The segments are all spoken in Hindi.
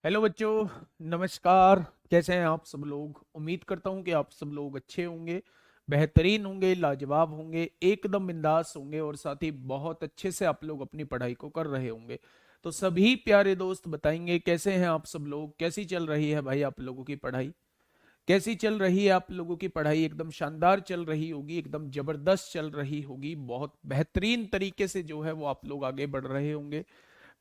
हेलो बच्चों, नमस्कार। कैसे हैं आप सब लोग? उम्मीद करता हूं कि आप सब लोग अच्छे होंगे, बेहतरीन होंगे, लाजवाब होंगे, एकदम बिंदास होंगे और साथ ही बहुत अच्छे से आप लोग अपनी पढ़ाई को कर रहे होंगे। तो सभी प्यारे दोस्त बताएंगे कैसे हैं आप सब लोग, कैसी चल रही है भाई आप लोगों की पढ़ाई? कैसी चल रही है आप लोगों की पढ़ाई? एकदम शानदार चल रही होगी, एकदम जबरदस्त चल रही होगी, बहुत बेहतरीन तरीके से जो है वो आप लोग आगे बढ़ रहे होंगे।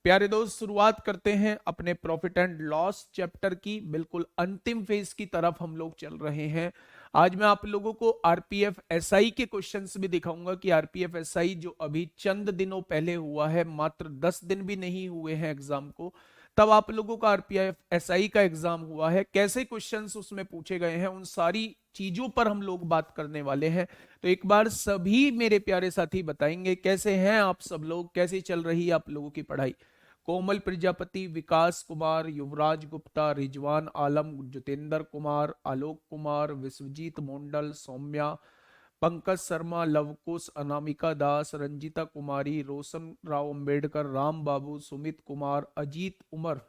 प्यारे दोस्त, शुरुआत करते हैं अपने प्रॉफिट एंड लॉस चैप्टर की। बिल्कुल अंतिम फेज की तरफ हम लोग चल रहे हैं। आज मैं आप लोगों को आरपीएफ एसआई के क्वेश्चंस भी दिखाऊंगा कि आरपीएफ एसआई जो अभी चंद दिनों पहले हुआ है, मात्र 10 दिन भी नहीं हुए हैं एग्जाम को, तब आप लोगों का आरपीएफ एसआई का एग्जाम हुआ है। कैसे क्वेश्चंस उसमें पूछे गए हैं, उन सारी चीजों पर हम लोग बात करने वाले हैं। तो एक बार सभी मेरे प्यारे साथी बताएंगे कैसे हैं आप सब लोग, कैसी चल रही है आप लोगों की पढ़ाई? कोमल प्रजापति, विकास कुमार, युवराज गुप्ता, रिजवान आलम, जितेंद्र कुमार, आलोक कुमार, विश्वजीत मोंडल, सौम्या, पंकज शर्मा, लवकुश, अनामिका दास, रंजीता कुमारी, रोशन राव अंबेडकर, राम बाबू, सुमित कुमार, अजीत उमर,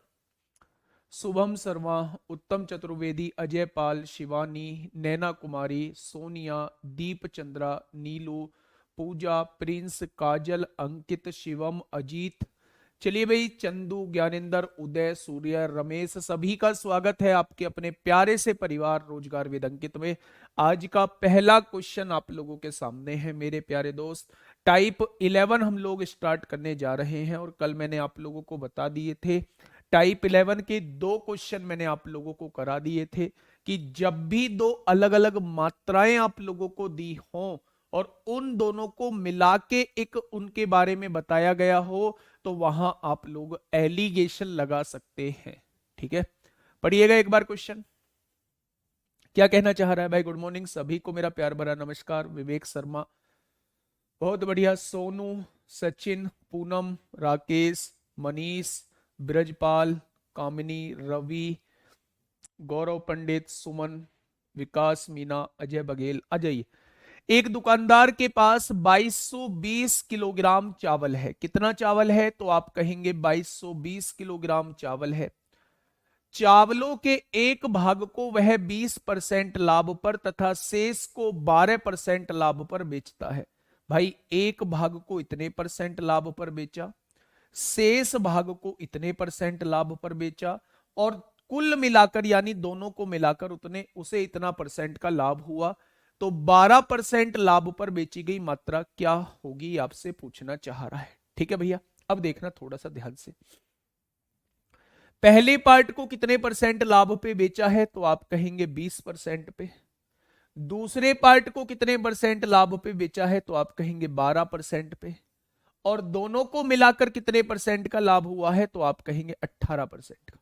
शुभम शर्मा, उत्तम चतुर्वेदी, अजय पाल, शिवानी, नैना कुमारी, सोनिया, दीप चंद्रा, नीलू, पूजा, प्रिंस, काजल, अंकित, शिवम, अजीत। चलिए भाई, चंदू, ज्ञानेंद्र, उदय, सूर्य, रमेश, सभी का स्वागत है आपके अपने प्यारे से परिवार रोजगार विद अंकित में। आज का पहला क्वेश्चन आप लोगों के सामने है मेरे प्यारे दोस्त। टाइप 11 हम लोग स्टार्ट करने जा रहे हैं और कल मैंने आप लोगों को बता दिए थे, टाइप 11 के दो क्वेश्चन मैंने आप लोगों को करा दिए थे कि जब भी दो अलग अलग मात्राएं आप लोगों को दी हों और उन दोनों को मिला के एक उनके बारे में बताया गया हो, तो वहां आप लोग एलिगेशन लगा सकते हैं। ठीक है, पढ़िएगा एक बार क्वेश्चन। क्या कहना चाह रहा है भाई? गुड मॉर्निंग सभी को, मेरा प्यार भरा नमस्कार। विवेक शर्मा, बहुत बढ़िया। सोनू, सचिन, पूनम, राकेश, मनीष, ब्रजपाल, कामिनी, रवि, गौरव पंडित, सुमन, विकास, मीना, अजय बघेल। अजय, एक दुकानदार के पास 2220 किलोग्राम चावल है। कितना चावल है? तो आप कहेंगे 2220 किलोग्राम चावल है। चावलों के एक भाग को वह 20% लाभ पर तथा शेष को 12% लाभ पर बेचता है। भाई, एक भाग को इतने परसेंट लाभ पर बेचा, शेष भाग को इतने परसेंट लाभ पर बेचा, और कुल मिलाकर यानी दोनों को मिलाकर उतने उसे इतना परसेंट का लाभ हुआ। तो 12% लाभ पर बेची गई मात्रा क्या होगी, आपसे पूछना चाह रहा है। ठीक है भैया, अब देखना थोड़ा सा ध्यान से। पहले पार्ट को कितने परसेंट लाभ पे बेचा है? तो आप कहेंगे 20% पे। दूसरे पार्ट को कितने परसेंट लाभ पे बेचा है? तो आप कहेंगे 12% पे। और दोनों को मिलाकर कितने परसेंट का लाभ हुआ है? तो आप कहेंगे 18% का।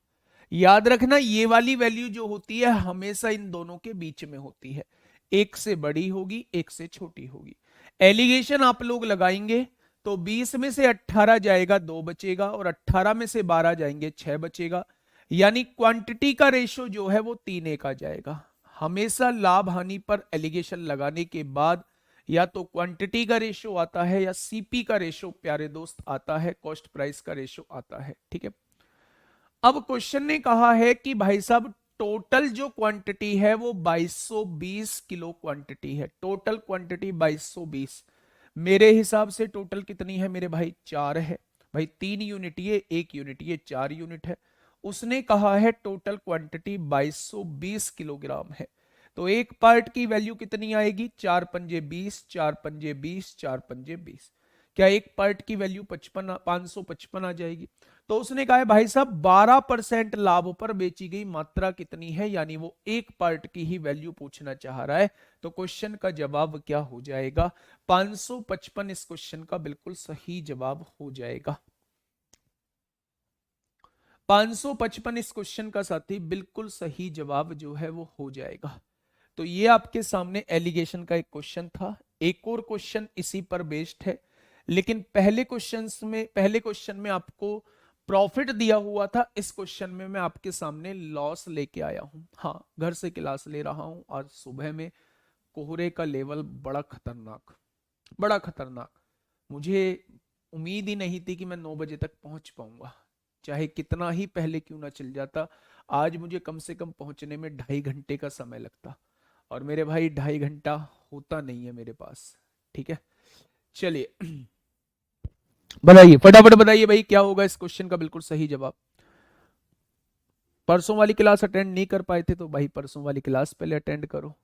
याद रखना, ये वाली वैल्यू जो होती है हमेशा इन दोनों के बीच में होती है, एक से बड़ी होगी, एक से छोटी होगी। एलिगेशन आप लोग लगाएंगे तो 20 में से 18 जाएगा, 2 बचेगा, और 18 में से 12 जाएंगे, 6 बचेगा। यानी क्वांटिटी का रेशो जो है वो 3:1 आ जाएगा। हमेशा लाभ हानि पर एलिगेशन लगाने के बाद या तो क्वांटिटी का रेशो आता है या सीपी का रेशो प्यारे दोस्त आता है, कॉस्ट प्राइस का रेशो आता है। ठीक है, अब क्वेश्चन ने कहा है कि भाई साहब टोटल जो क्वांटिटी है वो 2220 किलो क्वांटिटी है। Total quantity 2220। मेरे हिसाब से टोटल कितनी है मेरे भाई? 4 है। भाई 3 यूनिट ये, 1 यूनिट ये, 4 यूनिट है। उसने कहा है टोटल क्वांटिटी 2220 किलोग्राम है। तो एक पार्ट की वैल्यू कितनी आएगी? 4 पंजे 20, 4 पंजे 20, 4 पंजे 20। क्या एक पार्ट की वैल्यू 55, 555 आ जाएगी? तो उसने कहा है भाई साहब 12% लाभ पर बेची गई मात्रा कितनी है, यानी वो एक पार्ट की ही वैल्यू पूछना चाह रहा है। तो क्वेश्चन का जवाब क्या हो जाएगा? 555 इस क्वेश्चन का बिल्कुल सही जवाब हो जाएगा। 555 इस क्वेश्चन का साथी बिल्कुल सही जवाब जो है वो हो जाएगा। तो ये आपके सामने एलिगेशन का एक क्वेश्चन था। एक और क्वेश्चन इसी पर बेस्ड है, लेकिन पहले क्वेश्चन में आपको प्रॉफिट दिया हुआ था। इस क्वेश्चन में मैं आपके सामने लॉस लेके आया हूं। हाँ, घर से क्लास ले रहा हूं आज सुबह में। कोहरे का लेवल बड़ा खतरनाक, बड़ा खतरनाक। मुझे उम्मीद ही नहीं थी कि मैं 9 बजे तक पहुंच पाऊंगा। चाहे कितना ही पहले क्यों ना चल जाता, आज मुझे कम से कम पहुंचने में 2.5 घंटे का समय लगता, और मेरे भाई 2.5 घंटा होता नहीं है मेरे पास। ठीक है, चलिए बताइए, फटाफट बताइए भाई, क्या होगा इस क्वेश्चन का बिल्कुल सही जवाब। परसों वाली क्लास अटेंड नहीं कर पाए थे तो भाई परसों वाली क्लास पहले अटेंड करो।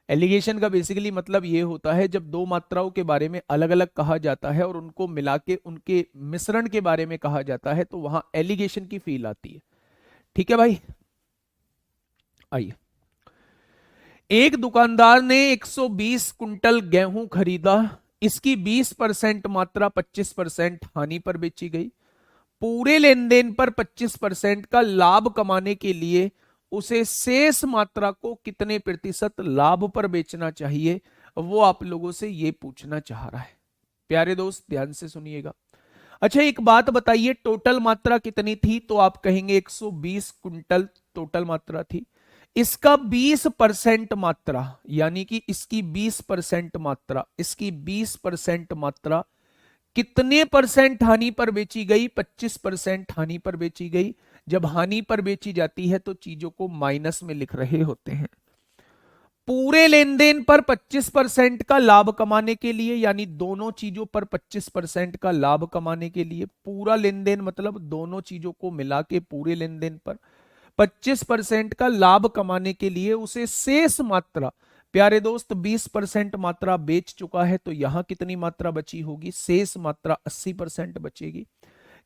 एलिगेशन का बेसिकली मतलब ये होता है जब दो मात्राओं के बारे में अलग अलग कहा जाता है और उनको मिला के उनके मिश्रण के बारे में कहा जाता है, तो वहां एलिगेशन की फील आती है। ठीक है भाई, आइए। एक दुकानदार ने 120 कुंटल गेहूं खरीदा, इसकी 20% मात्रा 25% हानि पर बेची गई। पूरे लेन देन पर 25% का लाभ कमाने के लिए उसे शेष मात्रा को कितने प्रतिशत लाभ पर बेचना चाहिए, वो आप लोगों से ये पूछना चाह रहा है। प्यारे दोस्त ध्यान से सुनिएगा। अच्छा एक बात बताइए, टोटल मात्रा कितनी थी, तो आप कहेंगे 120 कुंटल टोटल मात्रा थी। इसका 20% मात्रा, यानी कि इसकी 20% मात्रा, इसकी 20% मात्रा कितने परसेंट हानि पर बेची गई? 25% हानि पर बेची गई। जब हानि पर बेची जाती है तो चीजों को माइनस में लिख रहे होते हैं। पूरे लेन देन पर 25% का लाभ कमाने के लिए, यानी दोनों चीजों पर 25% का लाभ कमाने के लिए, पूरा लेन देन मतलब दोनों चीजों को मिला के पूरे लेन देन पर 25% का लाभ कमाने के लिए उसे शेष मात्रा, प्यारे दोस्त 20% मात्रा बेच चुका है, तो यहां कितनी मात्रा बची होगी? शेष मात्रा 80% बचेगी।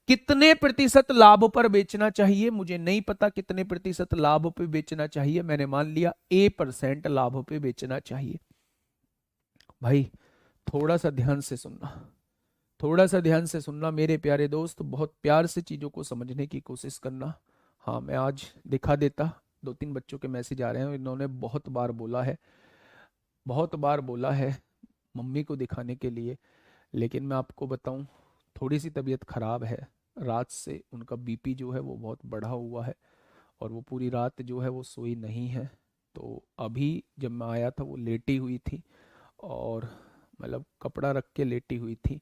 कितने प्रतिशत लाभ पर बेचना चाहिए? मुझे नहीं पता कितने प्रतिशत लाभ पे बेचना चाहिए, मैंने मान लिया A% लाभ पे बेचना चाहिए। भाई थोड़ा सा ध्यान से सुनना, थोड़ा सा ध्यान से सुनना मेरे प्यारे दोस्त, बहुत प्यार से चीजों को समझने की कोशिश करना। हाँ मैं आज दिखा देता, 2-3 बच्चों के मैसेज आ रहे हैं, इन्होंने बहुत बार बोला है, बहुत बार बोला है मम्मी को दिखाने के लिए, लेकिन मैं आपको बताऊं थोड़ी सी तबीयत खराब है, रात से उनका बीपी जो है वो बहुत बढ़ा हुआ है, और वो पूरी रात जो है वो सोई नहीं है। तो अभी जब मैं आया था वो लेटी हुई थी, और मतलब कपड़ा रख के लेटी हुई थी,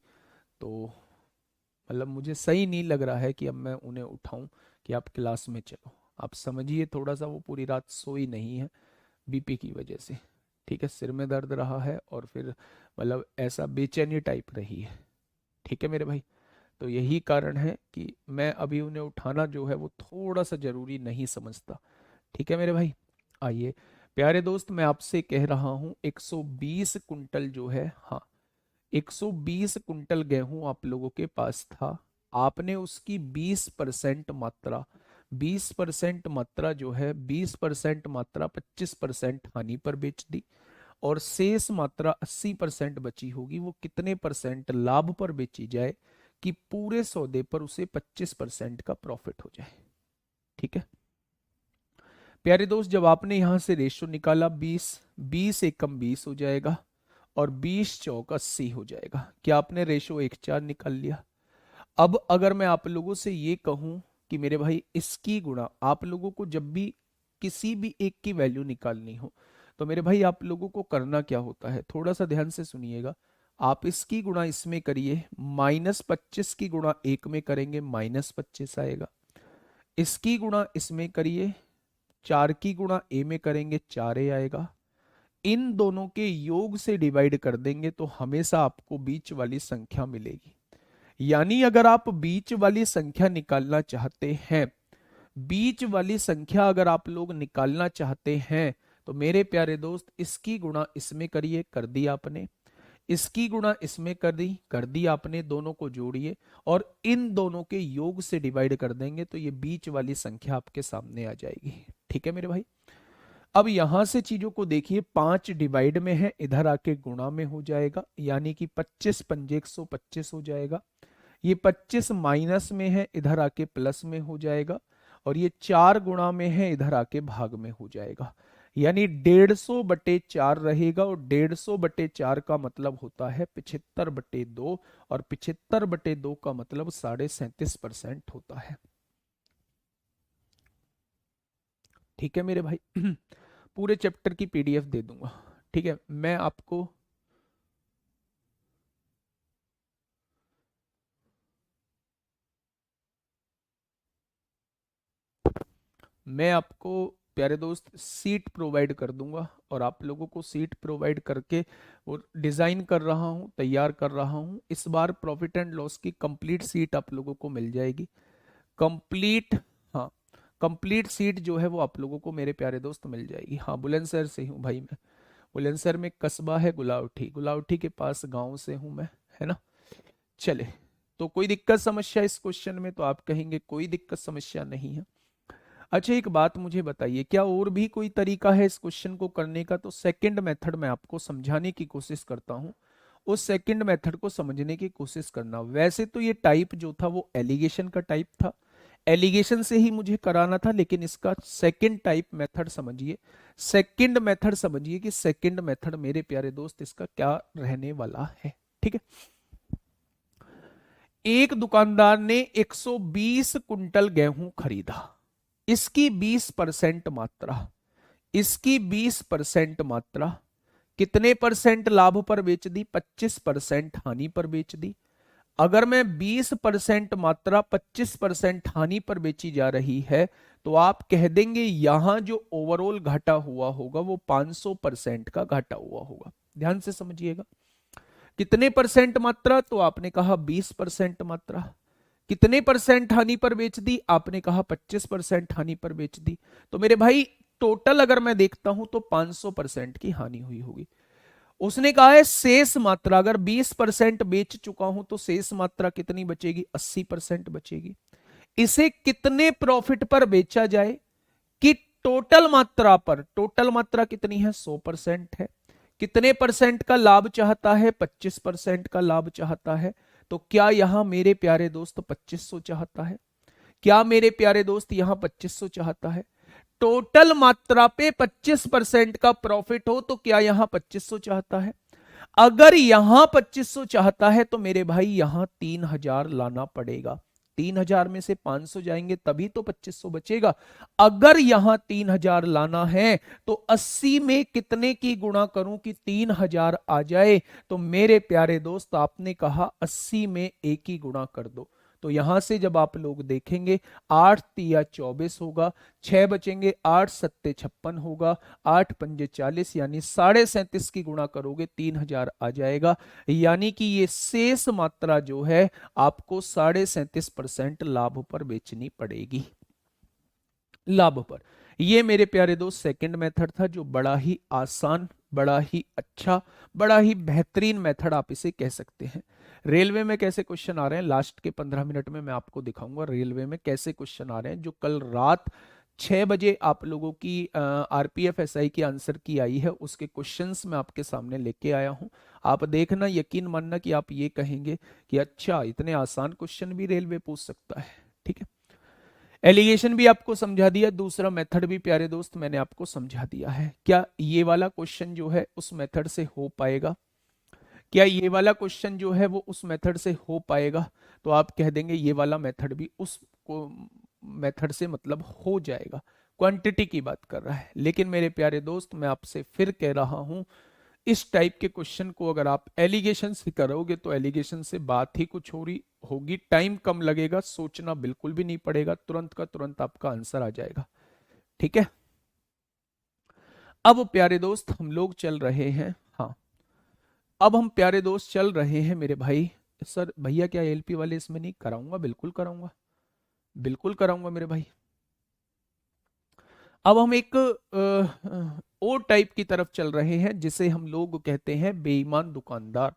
तो मतलब मुझे सही नहीं लग रहा है कि अब मैं उन्हें उठाऊं कि आप क्लास में चलो। आप समझिए थोड़ा सा, वो पूरी रात सोई नहीं है बीपी की वजह से। ठीक है, सिर में दर्द रहा है और फिर मतलब ऐसा बेचैनी टाइप रही है। ठीक है मेरे भाई, तो यही कारण है कि मैं अभी उन्हें उठाना जो है वो थोड़ा सा जरूरी नहीं समझता। ठीक है मेरे भाई, आइए। प्यारे दोस्त मैं आपसे कह रहा हूं 120 कुंटल जो है, हाँ 120 कुंटल गेहूं आप लोगों के पास था, आपने उसकी 20% मात्रा, 20% मात्रा जो है 20% मात्रा 25% हानि पर बेच दी, और शेष मात्रा 80% बची होगी, वो कितने परसेंट लाभ पर बेची जाए कि पूरे सौदे पर उसे 25% का प्रॉफिट हो जाए। ठीक है प्यारे दोस्त, जब आपने यहां से रेशो निकाला 20, 20 एकम 20 हो जाएगा, और 20 चौक 80 हो जाएगा। क्या आपने रेशो 1:4 निकाल लिया? अब अगर मैं आप लोगों से ये कहूं कि मेरे भाई इसकी गुणा, आप लोगों को जब भी किसी भी एक की वैल्यू निकालनी हो, तो मेरे भाई आप लोगों को करना क्या होता है, थोड़ा सा ध्यान से सुनिएगा। आप इसकी गुणा इसमें करिए, -25 की गुणा एक में करेंगे -25 आएगा। इसकी गुणा इसमें करिए, 4 की गुणा ए में करेंगे 4A आएगा। इन दोनों के योग से डिवाइड कर देंगे तो हमेशा आपको बीच वाली संख्या मिलेगी। यानी अगर आप बीच वाली संख्या निकालना चाहते हैं, बीच वाली संख्या अगर आप लोग निकालना चाहते हैं, तो मेरे प्यारे दोस्त इसकी गुणा इसमें करिए, कर दी आपने। इसकी गुणा इसमें कर दी आपने, दोनों को जोड़िए और इन दोनों के योग से डिवाइड कर देंगे तो ये बीच वाली संख्या आपके सामने आ जाएगी। ठीक है मेरे भाई, अब यहां से चीजों को देखिए, 5 डिवाइड में है, इधर आके गुणा में हो जाएगा, यानी कि 25 पंजे 125 हो जाएगा। ये 25 माइनस में है, इधर आके प्लस में हो जाएगा, और ये 4 गुणा में है, इधर आके भाग में हो जाएगा। यानी 150/4 रहेगा, और 150/4 का मतलब होता है 75/2, और 75/2 का मतलब 37.5% होता है। ठीक है मेरे भाई पूरे चैप्टर की पीडीएफ दे दूंगा। ठीक है, मैं आपको मैं आपको प्यारे दोस्त सीट प्रोवाइड कर दूंगा, और आप लोगों को सीट प्रोवाइड करके वो डिजाइन कर रहा हूँ, तैयार कर रहा हूँ। इस बार प्रॉफिट एंड लॉस की कंप्लीट सीट आप लोगों को मिल जाएगी, कंप्लीट। हाँ, कंप्लीट सीट जो है वो आप लोगों को मेरे प्यारे दोस्त मिल जाएगी। हाँ, बुलंदशहर से हूँ भाई मैं। बुलंदशहर में कस्बा है गुलावटी, गुलावटी के पास गांव से हूँ मैं, है ना। चले, तो कोई दिक्कत समस्या इस क्वेश्चन में? तो आप कहेंगे कोई दिक्कत समस्या नहीं है। अच्छा, एक बात मुझे बताइए, क्या और भी कोई तरीका है इस क्वेश्चन को करने का? तो सेकंड मेथड मैं आपको समझाने की कोशिश करता हूँ, उस सेकंड मेथड को समझने की कोशिश करना। वैसे तो ये टाइप जो था वो एलिगेशन का टाइप था, एलिगेशन से ही मुझे कराना था, लेकिन इसका सेकंड टाइप मेथड समझिए, सेकंड मेथड समझिए कि सेकंड मेथड मेरे प्यारे दोस्त इसका क्या रहने वाला है। ठीक है, एक दुकानदार ने 120 कुंटल गेहूं खरीदा, इसकी 20% मात्रा, इसकी 20% मात्रा कितने परसेंट लाभ पर बेच दी? 25% हानि पर बेच दी। अगर मैं 20% मात्रा 25% हानि पर बेची जा रही है, तो आप कह देंगे यहां जो ओवरऑल घाटा हुआ होगा वो 500% का घाटा हुआ होगा। ध्यान से समझिएगा, कितने परसेंट मात्रा? तो आपने कहा 20% मात्रा। कितने परसेंट हानि पर बेच दी? आपने कहा 25% हानि पर बेच दी। तो मेरे भाई टोटल अगर मैं देखता हूं तो 500% की हानि हुई होगी। उसने कहा है शेष मात्रा, अगर 20% बेच चुका हूं तो शेष मात्रा कितनी बचेगी? 80% बचेगी। इसे कितने प्रॉफिट पर बेचा जाए? कि टोटल मात्रा पर, टोटल मात्रा कितनी है? 100% है। कितने परसेंट का लाभ चाहता है? 25% का लाभ चाहता है। तो क्या यहां मेरे प्यारे दोस्त 2500 चाहता है? क्या मेरे प्यारे दोस्त यहां 2500 चाहता है? टोटल मात्रा पे 25% का प्रॉफिट हो तो क्या यहां 2500 चाहता है? अगर यहां 2500 चाहता है तो मेरे भाई यहां 3000 लाना पड़ेगा। 3000 में से 500 जाएंगे तभी तो 2500 बचेगा। अगर यहां 3000 लाना है तो 80 में कितने की गुणा करूं कि 3000 आ जाए? तो मेरे प्यारे दोस्त आपने कहा 80 में एक ही गुणा कर दो। तो यहां से जब आप लोग देखेंगे 8 तिया 24 होगा, 6 बचेंगे, 8 सत्ते 56 होगा, 8 पंजे 40, यानी 37.5 की गुणा करोगे 3000 आ जाएगा। यानी कि ये शेष मात्रा जो है आपको 37.5% लाभ पर बेचनी पड़ेगी, लाभ पर। ये मेरे प्यारे दोस्त सेकंड मेथड था, जो बड़ा ही आसान, बड़ा ही अच्छा, बड़ा ही बेहतरीन मेथड आप इसे कह सकते हैं। रेलवे में कैसे क्वेश्चन आ रहे हैं लास्ट के 15 मिनट में मैं आपको दिखाऊंगा, रेलवे में कैसे क्वेश्चन आ रहे हैं। जो कल रात 6 बजे आप लोगों की आरपीएफ एसआई की आंसर की आई है, उसके क्वेश्चंस मैं आपके सामने लेके आया हूं। आप देखना, यकीन मानना कि आप ये कहेंगे कि अच्छा, इतने आसान क्वेश्चन भी रेलवे पूछ सकता है। ठीक है, एलिगेशन भी आपको समझा दिया, दूसरा मेथड भी प्यारे दोस्त मैंने आपको समझा दिया है। क्या ये वाला क्वेश्चन जो है उस मेथड से हो पाएगा? क्या ये वाला क्वेश्चन जो है वो उस मेथड से हो पाएगा? तो आप कह देंगे ये वाला मेथड भी उस मेथड से मतलब हो जाएगा। क्वांटिटी की बात कर रहा है। लेकिन मेरे प्यारे दोस्त मैं आपसे फिर कह रहा हूं, इस टाइप के क्वेश्चन को अगर आप एलिगेशन से करोगे तो एलिगेशन से बात ही कुछ हो रही होगी, टाइम कम लगेगा, सोचना बिल्कुल भी नहीं पड़ेगा, तुरंत का तुरंत आपका आंसर आ जाएगा। ठीक है, अब प्यारे दोस्त हम लोग चल रहे हैं, हाँ, अब हम प्यारे दोस्त चल रहे हैं मेरे भाई। सर भैया क्या एलपी वाले इसमें नहीं? कराऊंगा, बिल्कुल कराऊंगा, बिल्कुल कराऊंगा मेरे भाई। अब हम एक और टाइप की तरफ चल रहे हैं, जिसे हम लोग कहते हैं बेईमान दुकानदार।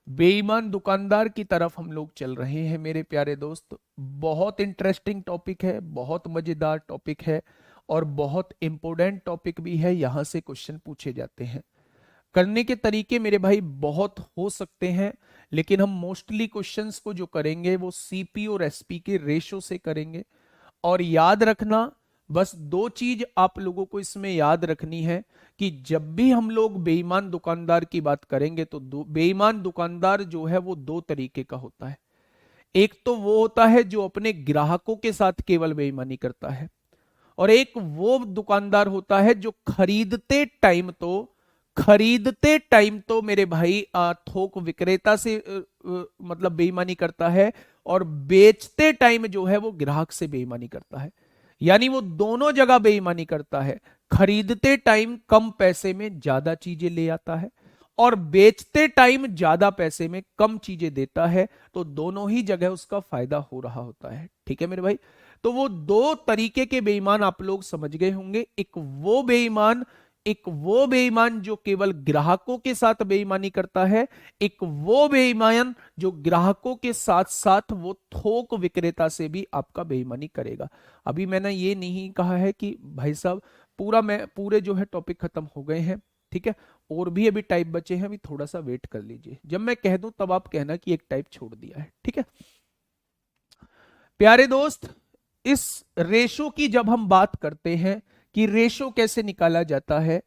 बेईमान दुकानदार की तरफ हम लोग चल रहे हैं मेरे प्यारे दोस्त। बहुत इंटरेस्टिंग टॉपिक है, बहुत मजेदार टॉपिक है, और बहुत इंपॉर्टेंट टॉपिक भी है। यहां से क्वेश्चन पूछे जाते हैं। करने के तरीके मेरे भाई बहुत हो सकते हैं, लेकिन हम मोस्टली क्वेश्चंस को जो करेंगे वो सीपी और एसपी के रेशो से करेंगे। और याद रखना, बस दो चीज आप लोगों को इसमें याद रखनी है कि जब भी हम लोग बेईमान दुकानदार की बात करेंगे तो बेईमान दुकानदार जो है वो दो तरीके का होता है। एक तो वो होता है जो अपने ग्राहकों के साथ केवल बेईमानी करता है, और एक वो दुकानदार होता है जो खरीदते टाइम तो मेरे भाई थोक विक्रेता से मतलब बेईमानी करता है, और बेचते टाइम जो है वो ग्राहक से बेईमानी करता है। यानी वो दोनों जगह बेईमानी करता है। खरीदते टाइम कम पैसे में ज्यादा चीजें ले आता है और बेचते टाइम ज्यादा पैसे में कम चीजें देता है, तो दोनों ही जगह उसका फायदा हो रहा होता है। ठीक है मेरे भाई, तो वो दो तरीके के बेईमान आप लोग समझ गए होंगे। एक वो बेईमान जो केवल ग्राहकों के साथ बेईमानी करता है, एक वो बेईमान जो ग्राहकों के साथ साथ वो थोक विक्रेता से भी आपका बेईमानी करेगा। अभी मैंने ये नहीं कहा है कि भाई साहब पूरे जो है टॉपिक खत्म हो गए हैं, ठीक है, और भी अभी टाइप बचे हैं, अभी थोड़ा सा वेट कर लीजिए, जब मैं कह दूं तब आप कहना कि एक टाइप छोड़ दिया है। ठीक है प्यारे दोस्त, इस रेशो की जब हम बात करते हैं कि रेशो कैसे निकाला जाता है,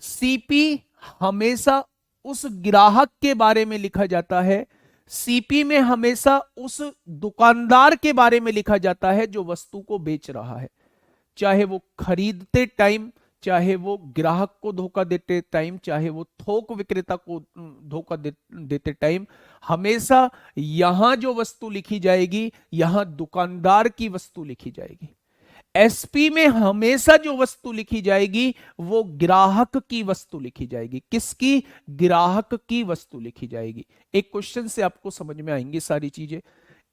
सीपी हमेशा उस ग्राहक के बारे में लिखा जाता है, सीपी में हमेशा उस दुकानदार के बारे में लिखा जाता है जो वस्तु को बेच रहा है। चाहे वो खरीदते टाइम, चाहे वो ग्राहक को धोखा देते टाइम, चाहे वो थोक विक्रेता को देते टाइम, हमेशा यहां जो वस्तु लिखी जाएगी, यहां दुकानदार की वस्तु लिखी जाएगी। एसपी में हमेशा जो वस्तु लिखी जाएगी वो ग्राहक की वस्तु लिखी जाएगी। किसकी? ग्राहक की वस्तु लिखी जाएगी। एक क्वेश्चन से आपको समझ में आएंगी सारी चीजें,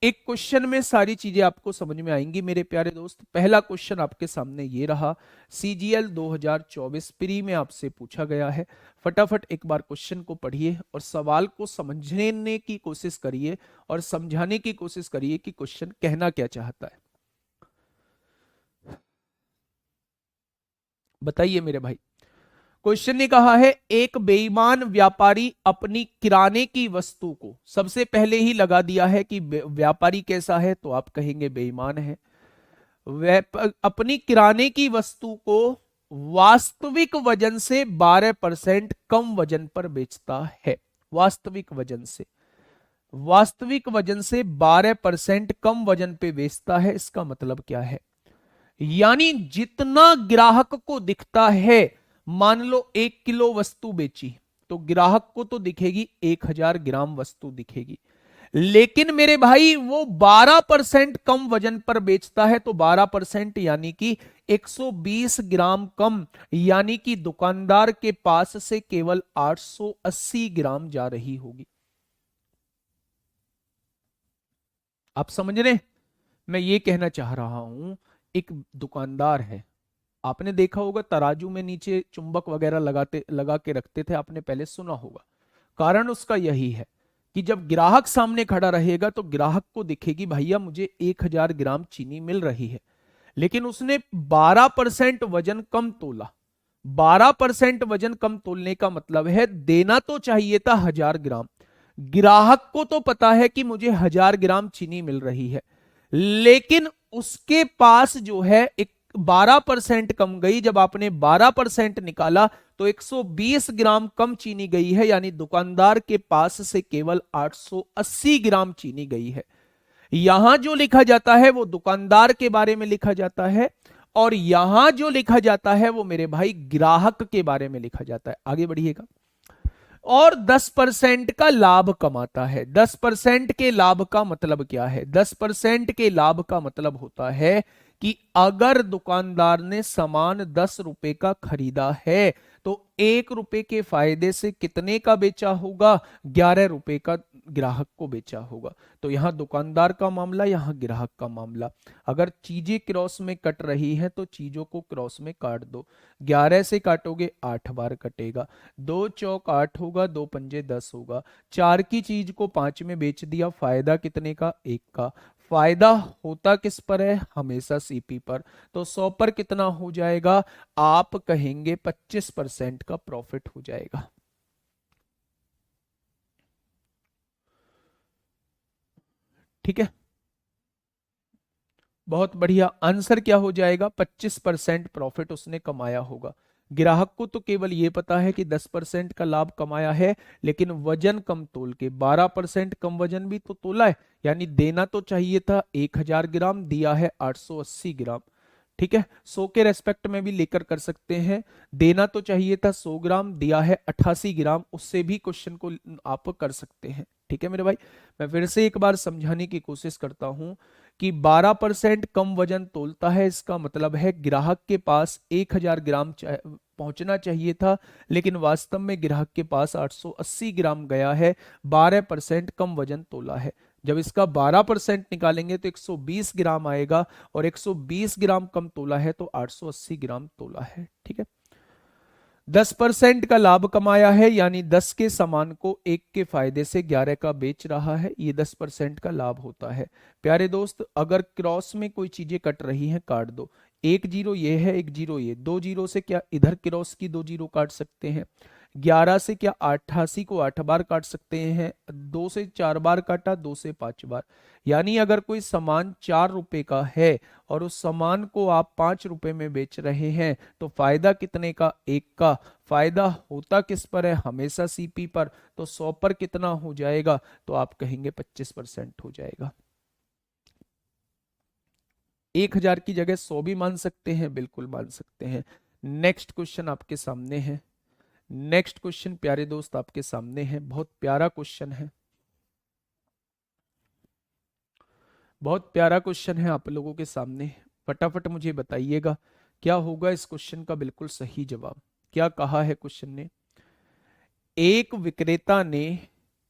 एक क्वेश्चन में सारी चीजें आपको समझ में आएंगी मेरे प्यारे दोस्त। पहला क्वेश्चन आपके सामने ये रहा, सीजीएल 2024 प्री में आपसे पूछा गया है। फटाफट एक बार क्वेश्चन को पढ़िए और सवाल को समझने की कोशिश करिए और समझाने की कोशिश करिए कि क्वेश्चन कहना क्या चाहता है। बताइए मेरे भाई। क्वेश्चन ने कहा है, एक बेईमान व्यापारी अपनी किराने की वस्तु को, सबसे पहले ही लगा दिया है कि व्यापारी कैसा है, तो आप कहेंगे बेईमान है। अपनी किराने की वस्तु को वास्तविक वजन से 12% कम वजन पर बेचता है। वास्तविक वजन से 12% कम वजन पे बेचता है। इसका मतलब क्या है? यानी जितना ग्राहक को दिखता है, मान लो 1 किलो वस्तु बेची तो ग्राहक को तो दिखेगी 1000 ग्राम वस्तु दिखेगी, लेकिन मेरे भाई वो 12% कम वजन पर बेचता है, तो 12% यानी कि 120 ग्राम कम, यानी कि दुकानदार के पास से केवल 880 ग्राम जा रही होगी। आप समझ रहे? मैं ये कहना चाह रहा हूं, एक दुकानदार है, आपने देखा होगा तराजू में नीचे चुंबक वगैरह लगा के रखते थे, आपने पहले सुना होगा। कारण उसका यही है कि जब ग्राहक सामने खड़ा रहेगा तो ग्राहक को दिखेगी भैया मुझे 1000 ग्राम चीनी मिल रही है, लेकिन उसने 12% वजन कम तोला। 12% वजन कम तोलने का मतलब है देना तो चाहिए था 1000 ग्राम। ग्राहक को तो पता है कि मुझे 1000 ग्राम चीनी मिल रही है, लेकिन उसके पास जो है एक 12% कम गई। जब आपने 12% निकाला तो 120 ग्राम कम चीनी गई है, यानी दुकानदार के पास से केवल 880 ग्राम चीनी गई है। यहां जो लिखा जाता है वो दुकानदार के बारे में लिखा जाता है, और यहां जो लिखा जाता है वो मेरे भाई ग्राहक के बारे में लिखा जाता है। आगे बढ़िएगा। और 10% का लाभ कमाता है। 10% के लाभ का मतलब क्या है? 10% के लाभ का मतलब होता है कि अगर दुकानदार ने सामान 10 रुपए का खरीदा है तो 1 रुपए के फायदे से कितने का बेचा होगा? 11 रुपए का ग्राहक को बेचा होगा। तो यहां दुकानदार का मामला, यहां ग्राहक का मामला। अगर चीजें क्रॉस में कट रही हैं तो चीजों को क्रॉस में काट दो। 11 से काटोगे 8 बार कटेगा, 2 चौक 8 होगा, 2 पंजे 10 होगा। 4 की चीज को 5 में बेच दिया, फायदा कितने का? 1 का। फायदा होता किस पर है? हमेशा सीपी पर। तो 100 पर कितना हो जाएगा? आप कहेंगे 25% का प्रॉफिट हो जाएगा। ठीक है, बहुत बढ़िया। आंसर क्या हो जाएगा? 25% प्रॉफिट उसने कमाया होगा। ग्राहक को तो केवल ये पता है कि 10% का लाभ कमाया है, लेकिन वजन कम तोल के 12% कम वजन भी तो तोला है, यानी देना तो चाहिए था 1000 ग्राम, दिया है 880 ग्राम। ठीक है, 100 के रेस्पेक्ट में भी लेकर कर सकते हैं। देना तो चाहिए था 100 ग्राम, दिया है 88 ग्राम, उससे भी क्वेश्चन को आप कर सकते हैं। ठीक है मेरे भाई, मैं फिर से एक बार समझाने की कोशिश करता हूं कि 12% कम वजन तोलता है, इसका मतलब है ग्राहक के पास 1000 ग्राम पहुंचना चाहिए था, लेकिन वास्तव में ग्राहक के पास 880 ग्राम गया है, 12% कम वजन तोला है। जब इसका 12% निकालेंगे तो 120 ग्राम आएगा, और 120 ग्राम कम तोला है तो 880 ग्राम तोला है। ठीक है, 10% का लाभ कमाया है, यानी 10 के सामान को 1 के फायदे से 11 का बेच रहा है, ये 10% का लाभ होता है। प्यारे दोस्त, अगर क्रॉस में कोई चीजें कट रही हैं काट दो, 1 जीरो ये है, 1 जीरो ये, 2 जीरो से क्या इधर क्रॉस की 2 जीरो काट सकते हैं, 11 से क्या 88 को 8 बार काट सकते हैं, 2 से 4 बार काटा, 2 से 5 बार। यानी अगर कोई सामान 4 रुपए का है और उस सामान को आप 5 रुपए में बेच रहे हैं, तो फायदा कितने का, 1 का। फायदा होता किस पर है, हमेशा सीपी पर, तो 100 पर कितना हो जाएगा, तो आप कहेंगे 25% हो जाएगा। 1000 की जगह 100 भी मान सकते हैं, बिल्कुल मान सकते हैं। नेक्स्ट क्वेश्चन आपके सामने है। नेक्स्ट क्वेश्चन प्यारे दोस्त आपके सामने है, बहुत प्यारा क्वेश्चन है, बहुत प्यारा क्वेश्चन है आप लोगों के सामने। फटाफट मुझे बताइएगा क्या होगा इस क्वेश्चन का बिल्कुल सही जवाब। क्या कहा है क्वेश्चन ने, एक विक्रेता ने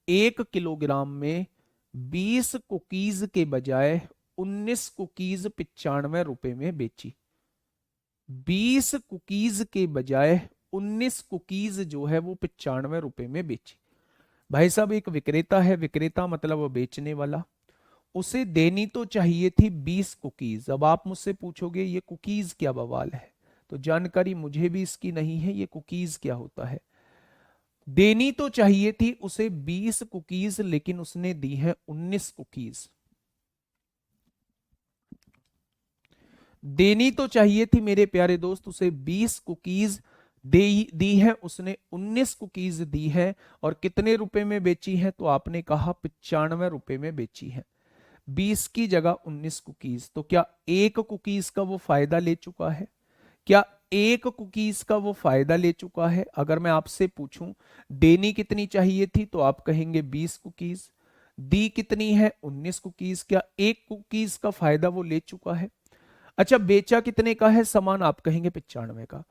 1 किलोग्राम में 20 कुकीज के बजाय 19 कुकीज 95 रुपए में बेची। 20 कुकीज के बजाय 19 कुकीज जो है वो 95 रुपए में बेची। भाई साहब, एक विक्रेता है, विक्रेता मतलब वो बेचने वाला, उसे देनी तो चाहिए थी 20 कुकीज। अब आप मुझसे पूछोगे ये कुकीज क्या बवाल है, तो जानकारी मुझे भी इसकी नहीं है, ये कुकीज क्या होता है। देनी तो चाहिए थी उसे 20 कुकीज, लेकिन उसने दी है 19 कुकीज। देनी तो चाहिए थी मेरे प्यारे दोस्त उसे 20 कुकीज, दी है उसने 19 कुकीज दी है, और कितने रुपए में बेची है, तो आपने कहा 95 रुपए में बेची है। 20 की जगह 19 कुकीज, तो क्या एक कुकीज का वो फायदा ले चुका है, क्या एक कुकीज का वो फायदा ले चुका है। अगर मैं आपसे पूछूं देनी कितनी चाहिए थी, तो आप कहेंगे 20 कुकीज, दी कितनी है 19 कुकीज, क्या एक कुकीज का फायदा वो ले चुका है। अच्छा, बेचा कितने का है सामान, आप कहेंगे 95 का,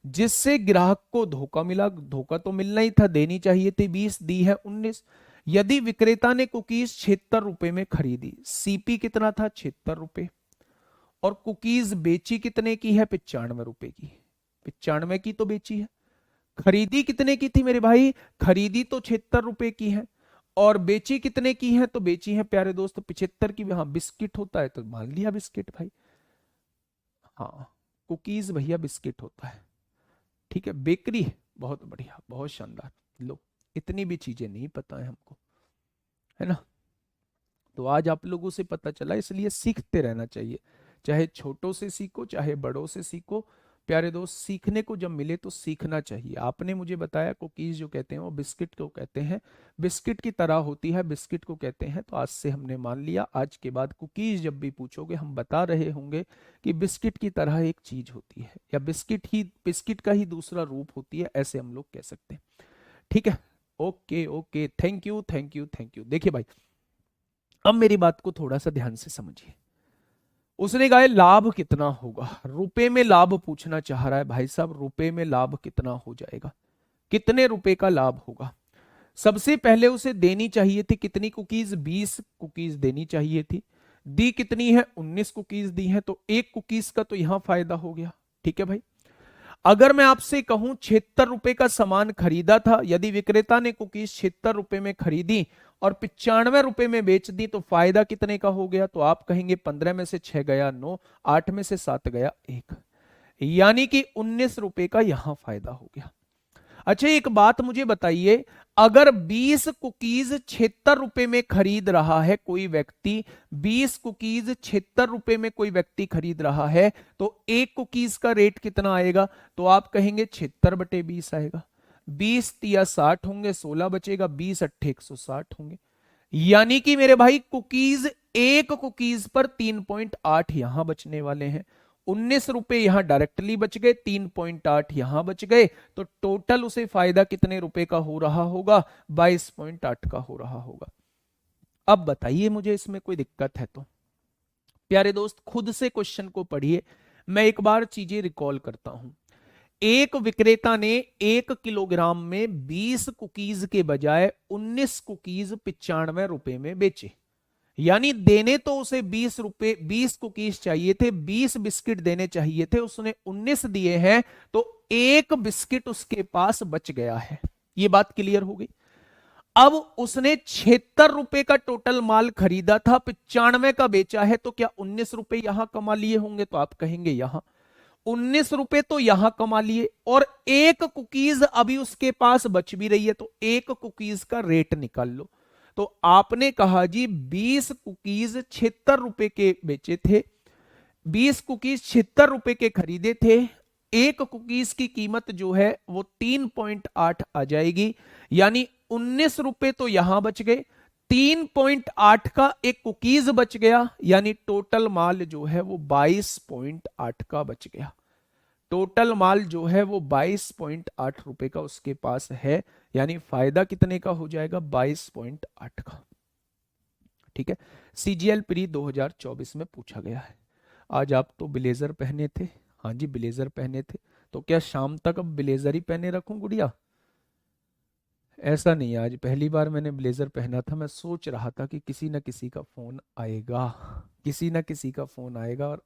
जिससे ग्राहक को धोखा मिला। धोखा तो मिलना ही था, देनी चाहिए थी 20, दी है 19। यदि विक्रेता ने कुकीज 76 रुपए में खरीदी, सीपी कितना था 76 रुपए, और कुकीज बेची कितने की है 95 रुपए की, 95 की तो बेची है। खरीदी कितने की थी मेरे भाई, खरीदी तो 76 रुपए की है, और बेची कितने की है, तो बेची है प्यारे दोस्त 75 की। हाँ, बिस्किट होता है तो मान लिया बिस्किट भाई, हाँ कुकीज भैया बिस्किट होता है। ठीक है, बेकरी, बहुत बढ़िया, बहुत शानदार। लो, इतनी भी चीजें नहीं पता है हमको, है ना। तो आज आप लोगों से पता चला, इसलिए सीखते रहना चाहिए, चाहे छोटों से सीखो चाहे बड़ों से सीखो। प्यारे दोस्त, सीखने को जब मिले तो सीखना चाहिए। आपने मुझे बताया कुकीज जो कहते हैं वो बिस्किट को कहते हैं, बिस्किट की तरह होती है, बिस्किट को कहते हैं, तो आज से हमने मान लिया, आज के बाद कुकीज जब भी पूछोगे हम बता रहे होंगे कि बिस्किट की तरह एक चीज होती है, या बिस्किट का ही दूसरा रूप होती है, ऐसे हम लोग कह सकते हैं। ठीक है, okay okay, thank you thank you thank you. देखिए भाई, अब मेरी बात को थोड़ा सा ध्यान से समझिए। उसने कहा लाभ कितना होगा, रुपए में लाभ पूछना चाह रहा है भाई साहब, रुपए में लाभ कितना हो जाएगा, कितने रुपए का लाभ होगा। सबसे पहले उसे देनी चाहिए थी कितनी कुकीज, 20 कुकीज देनी चाहिए थी, दी कितनी है 19 कुकीज दी है, तो एक कुकीज का तो यहां फायदा हो गया। ठीक है भाई, अगर मैं आपसे कहूं 76 रुपए का सामान खरीदा था, यदि विक्रेता ने कुकीज 76 रुपए में खरीदी और 95 रुपए में बेच दी, तो फायदा कितने का हो गया, तो आप कहेंगे 15 में से 6 गया 9, 8 में से 7 गया 1, यानी कि 19 रुपए का यहां फायदा हो गया। अच्छा, एक बात मुझे बताइए, अगर 20 कुकीज 76 रुपए में खरीद रहा है कोई व्यक्ति, 20 कुकीज 76 रुपए में कोई व्यक्ति खरीद रहा है, तो एक कुकीज का रेट कितना आएगा, तो आप कहेंगे 76/20 आएगा। 20 तिया 60 होंगे, 16 बचेगा, 20 अट्ठे 160 होंगे। यानी कि मेरे भाई कुकीज, एक कुकीज पर 3.8 यहां बचने वाले हैं, 19 रुपए यहां डायरेक्टली बच गए, 3.8 यहां बच गए, तो टोटल उसे फायदा कितने रुपए का हो रहा होगा, 22.8 का हो रहा होगा। अब बताइए मुझे इसमें कोई दिक्कत है तो, प्यारे दोस्त खुद से क्वेश्चन को पढ़िए, मैं एक बार चीजें रिकॉल करता हूं। एक विक्रेता ने 1 किलोग्राम में 20 कुकीज के बजाय 19 कुकीज 95 रुपए में बेचे। यानी देने तो उसे 20 रुपए 20 कुकीज चाहिए थे, 20 बिस्किट देने चाहिए थे, उसने 19 दिए हैं, तो एक बिस्किट उसके पास बच गया है। ये बात क्लियर हो गई। अब उसने 76 रुपए का टोटल माल खरीदा था, 95 का बेचा है, तो क्या 19 रुपए यहां कमा लिए होंगे? तो आप कहेंगे यहां 19 रुपए तो यहां कमा लिए, और एक कुकीज अभी उसके पास बच भी रही है, तो एक कुकीज का रेट निकाल लो। तो आपने कहा जी 20 कुकीज 76 रुपए के बेचे थे, 20 कुकीज 76 रुपए के खरीदे थे, एक कुकीज की कीमत जो है वो 3.8 आ जाएगी। यानी 19 रुपए तो यहां बच गए, 3.8 का एक कुकीज बच गया, यानी टोटल माल जो है वो 22.8 का बच गया। टोटल माल जो है वो 22.8 रुपए का उसके पास है, यानी फायदा कितने का हो जाएगा? 22.8 का। ठीक है, सीजीएल प्री 2024 में पूछा गया है। आज आप तो ब्लेजर पहने थे, हाँ जी ब्लेजर पहने थे, तो क्या शाम तक अब ब्लेजर ही पहने रखूं गुड़िया? ऐसा नहीं है, आज पहली बार मैंने ब्लेजर पहना था, मैं सोच रहा था कि किसी ना किसी का फोन आएगा, किसी ना किसी का फोन आएगा। और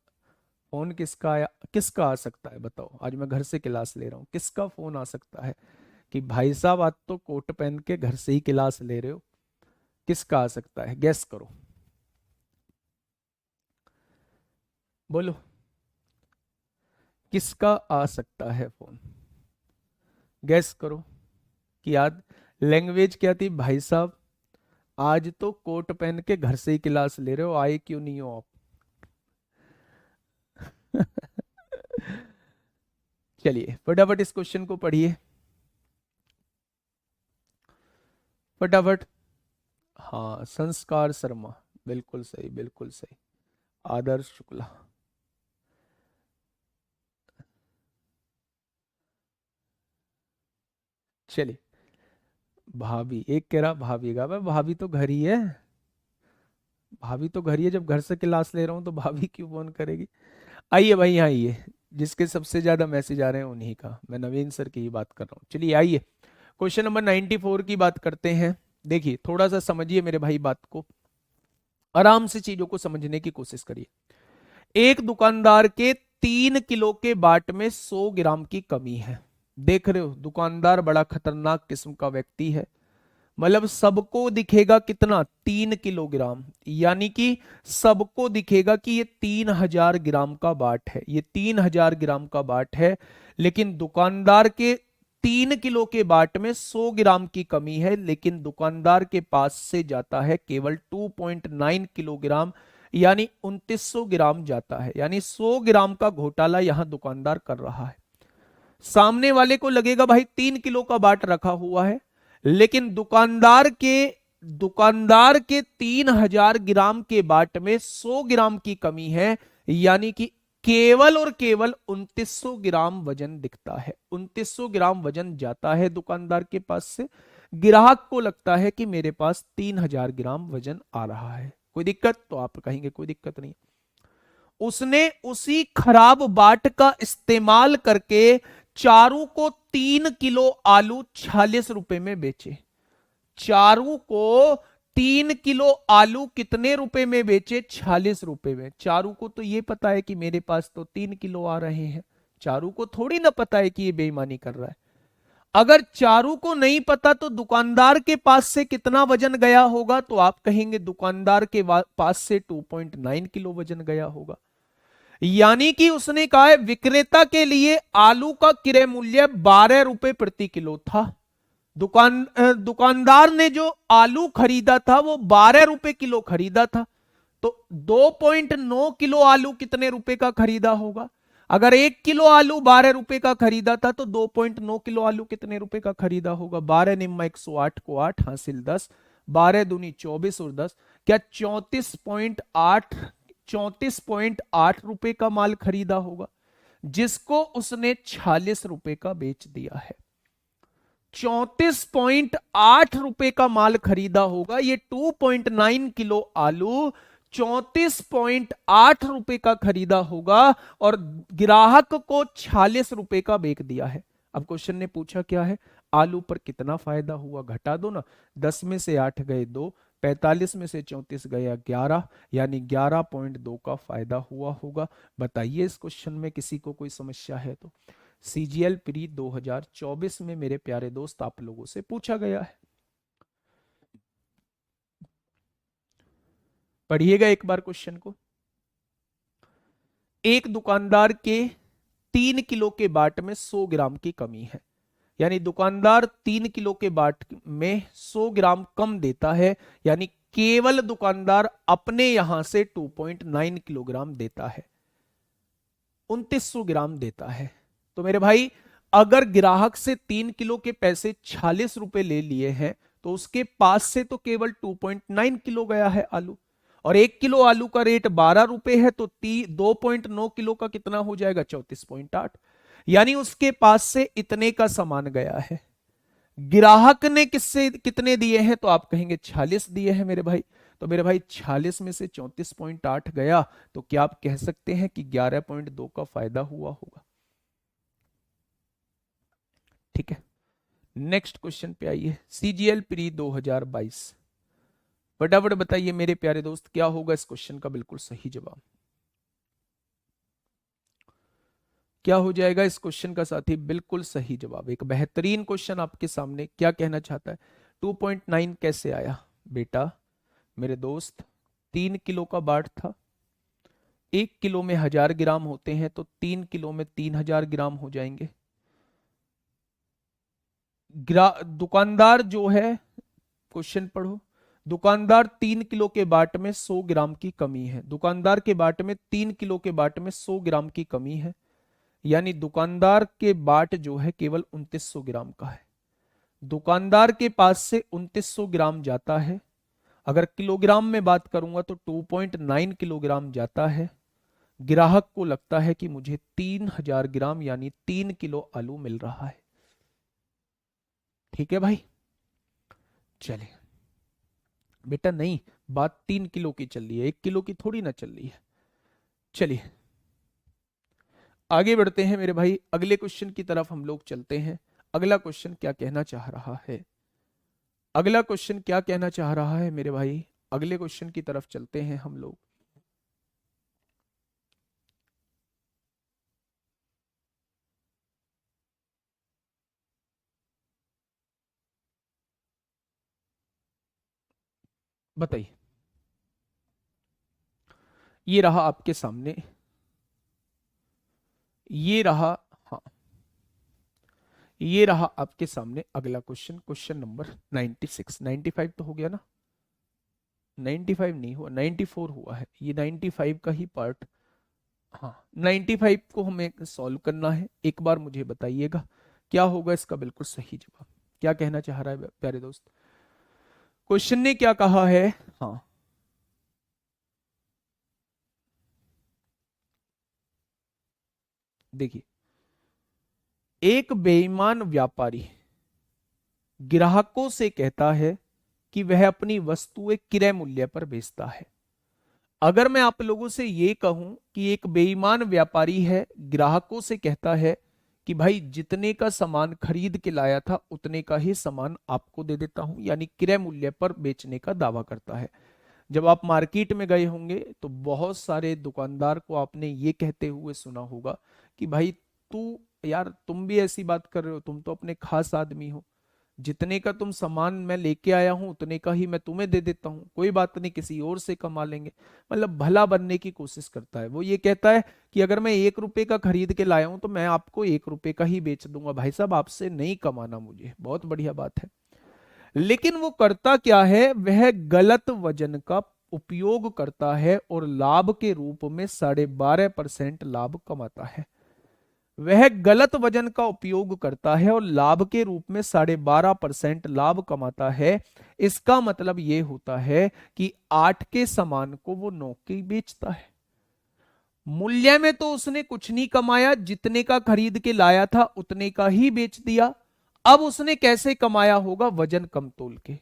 फोन किसका आया, किसका आ सकता है बताओ? आज मैं घर से क्लास ले रहा हूँ, किसका फोन आ सकता है कि भाई साहब आज तो कोट पहन के घर से ही क्लास ले रहे हो? किसका आ सकता है? गैस करो, बोलो किसका आ सकता है फोन? गैस करो कि याद लैंग्वेज क्या थी भाई साहब? आज तो कोट पहन के घर से ही क्लास ले रहे हो, आए क्यों नहीं हो आप? चलिए फटाफट इस क्वेश्चन को पढ़िए फटाफट। हाँ संस्कार शर्मा, बिल्कुल सही बिल्कुल सही। आदर्श शुक्ला, चलिए। भाभी एक कह रहा भाभी का, भाभी तो घर ही है, भाभी तो घर ही है, जब घर से क्लास ले रहा हूं तो भाभी क्यों फोन करेगी? आइए भाई यहाँ आइए, जिसके सबसे ज्यादा मैसेज आ रहे हैं उन्हीं का, मैं नवीन सर की ही बात कर रहा हूँ। चलिए आइए क्वेश्चन नंबर 94 की बात करते हैं। देखिए थोड़ा सा समझिए मेरे भाई बात को, आराम से चीजों को समझने की कोशिश करिए। एक दुकानदार के 3 किलो के बाट में 100 ग्राम की कमी है। देख रहे हो दुकानदार बड़ा खतरनाक किस्म का व्यक्ति है, मतलब सबको दिखेगा कितना? 3 किलोग्राम, यानी कि सबको दिखेगा कि ये 3000 ग्राम का बाट है, ये 3000 ग्राम का बाट है। लेकिन दुकानदार के 3 किलो के बाट में 100 ग्राम की कमी है, लेकिन दुकानदार के पास से जाता है केवल 2.9 किलोग्राम, यानी 2900 ग्राम जाता है। यानी 100 ग्राम का घोटाला यहां दुकानदार कर रहा है। सामने वाले को लगेगा भाई 3 किलो का बाट रखा हुआ है, लेकिन दुकानदार के 3000 ग्राम के बाट में 100 ग्राम की कमी है, यानी कि केवल और केवल 2900 ग्राम वजन दिखता है। 2900 ग्राम वजन जाता है दुकानदार के पास से, ग्राहक को लगता है कि मेरे पास 3000 ग्राम वजन आ रहा है। कोई दिक्कत? तो आप कहेंगे कोई दिक्कत नहीं। उसने उसी खराब बाट का इस्तेमाल करके चारू को 3 किलो आलू 46 रुपए में बेचे। चारू को 3 किलो आलू कितने रुपए में बेचे? 46 रुपए में। चारू को तो ये पता है कि मेरे पास तो 3 किलो आ रहे हैं, चारू को थोड़ी ना पता है कि ये बेईमानी कर रहा है। अगर चारू को नहीं पता तो दुकानदार के पास से कितना वजन गया होगा? तो आप कहेंगे दुकानदार के पास से 2.9 किलो वजन गया होगा। यानी कि उसने कहा है विक्रेता के लिए आलू का क्रय मूल्य 12 रुपए प्रति किलो था। दुकानदार ने जो आलू खरीदा था वो 12 रुपए किलो खरीदा था, तो 2.9 किलो आलू कितने रुपए का खरीदा होगा? अगर 1 किलो आलू 12 रुपए का खरीदा था तो 2.9 किलो आलू कितने रुपए का खरीदा होगा? 12 निम्मा 108 को 8 हासिल 10, 12 दूनी 24 और 10, क्या 34.8 रुपए का माल खरीदा होगा, जिसको उसने 46 रुपए का बेच दिया है। 34.8 रुपए का माल खरीदा होगा, ये 2.9 किलो आलू 34.8 रुपए का खरीदा होगा और ग्राहक को 46 रुपए का बेच दिया है। अब क्वेश्चन ने पूछा क्या है, आलू पर कितना फायदा हुआ, घटा दो ना। 10 में से 8 गए 2, 45 में से 34 गया 11, यानी 11.2 का फायदा हुआ होगा। बताइए इस क्वेश्चन में किसी को कोई समस्या है तो। सीजीएल प्री 2024 में मेरे प्यारे दोस्त आप लोगों से पूछा गया है। पढ़िएगा एक बार क्वेश्चन को। एक दुकानदार के 3 किलो के बाट में 100 ग्राम की कमी है, यानी दुकानदार 3 किलो के बाट में 100 ग्राम कम देता है, यानी केवल दुकानदार अपने यहां से 2.9 किलोग्राम देता है, 2900 ग्राम देता है। तो मेरे भाई अगर ग्राहक से 3 किलो के पैसे 46 रुपए ले लिए हैं तो उसके पास से तो केवल 2.9 किलो गया है आलू, और 1 किलो आलू का रेट 12 रुपए है, तो 2.9 किलो का कितना हो जाएगा, 34.8, यानी उसके पास से इतने का सामान गया है। ग्राहक ने किससे कितने दिए हैं, तो आप कहेंगे 46 दिए हैं मेरे भाई। तो मेरे भाई 46 में से 34.8 गया, तो क्या आप कह सकते हैं कि 11.2 का फायदा हुआ होगा। ठीक है, नेक्स्ट क्वेश्चन पे आइए। सीजीएल प्री 2022, फटाफट बताइए मेरे प्यारे दोस्त क्या होगा इस क्वेश्चन का बिल्कुल सही जवाब। क्या हो जाएगा इस क्वेश्चन का साथी बिल्कुल सही जवाब। एक बेहतरीन क्वेश्चन आपके सामने। क्या कहना चाहता है, 2.9 कैसे आया बेटा मेरे दोस्त, 3 किलो का बाट था, 1 किलो में 1000 ग्राम होते हैं, तो 3 किलो में 3000 ग्राम हो जाएंगे। दुकानदार जो है, क्वेश्चन पढ़ो, दुकानदार 3 किलो के बाट में 100 ग्राम की कमी है। दुकानदार के बाट में 3 किलो के बाट में 100 ग्राम की कमी है, यानी दुकानदार के बाट जो है केवल 2900 ग्राम का है। दुकानदार के पास से 2900 ग्राम जाता है। अगर किलोग्राम में बात करूंगा तो 2.9 किलोग्राम जाता है। ग्राहक को लगता है कि मुझे 3000 ग्राम यानी 3 किलो आलू मिल रहा है। ठीक है भाई, चलिए बेटा, नहीं बात 3 किलो की चल रही है, 1 किलो की थोड़ी ना चल रही है। चलिए आगे बढ़ते हैं मेरे भाई, अगले क्वेश्चन की तरफ हम लोग चलते हैं। अगला क्वेश्चन क्या कहना चाह रहा है, अगला क्वेश्चन क्या कहना चाह रहा है मेरे भाई, अगले क्वेश्चन की तरफ चलते हैं हम लोग। बताइए, ये रहा आपके सामने, ये रहा, हाँ ये रहा आपके सामने अगला क्वेश्चन, क्वेश्चन नंबर 96। 95 तो हो गया ना, 95 नहीं हुआ, 94 हुआ है, ये 95 का ही पार्ट। हाँ 95 को हमें सॉल्व करना है। एक बार मुझे बताइएगा क्या होगा इसका बिल्कुल सही जवाब। क्या कहना चाह रहा है प्यारे दोस्त, क्वेश्चन ने क्या कहा है। हाँ देखिए, एक बेईमान व्यापारी ग्राहकों से कहता है कि वह अपनी वस्तुएं क्रय मूल्य पर बेचता है। अगर मैं आप लोगों से यह कहूं कि एक बेईमान व्यापारी है, ग्राहकों से कहता है कि भाई जितने का सामान खरीद के लाया था उतने का ही सामान आपको दे देता हूं, यानी क्रय मूल्य पर बेचने का दावा करता है। जब आप मार्केट में गए होंगे तो बहुत सारे दुकानदार को आपने ये कहते हुए सुना होगा कि भाई तू, यार तुम भी ऐसी बात कर रहे हो, तुम तो अपने खास आदमी हो, जितने का तुम सामान मैं लेके आया हूं उतने का ही मैं तुम्हें दे देता हूं, कोई बात नहीं किसी और से कमा लेंगे। मतलब भला बनने की कोशिश करता है। वो ये कहता है कि अगर मैं 1 रुपए का खरीद के लाया हूं तो मैं आपको 1 रुपए का ही बेच दूंगा, भाई साहब आपसे नहीं कमाना मुझे। बहुत बढ़िया बात है, लेकिन वो करता क्या है, वह गलत वजन का उपयोग करता है और लाभ के रूप में 12.5% लाभ कमाता है। वह गलत वजन का उपयोग करता है और लाभ के रूप में 12.5% लाभ कमाता है। इसका मतलब यह होता है कि 8 के सामान को वो 9 के बेचता है। मूल्य में तो उसने कुछ नहीं कमाया, जितने का खरीद के लाया था उतने का ही बेच दिया। अब उसने कैसे कमाया होगा, वजन कम तोल के।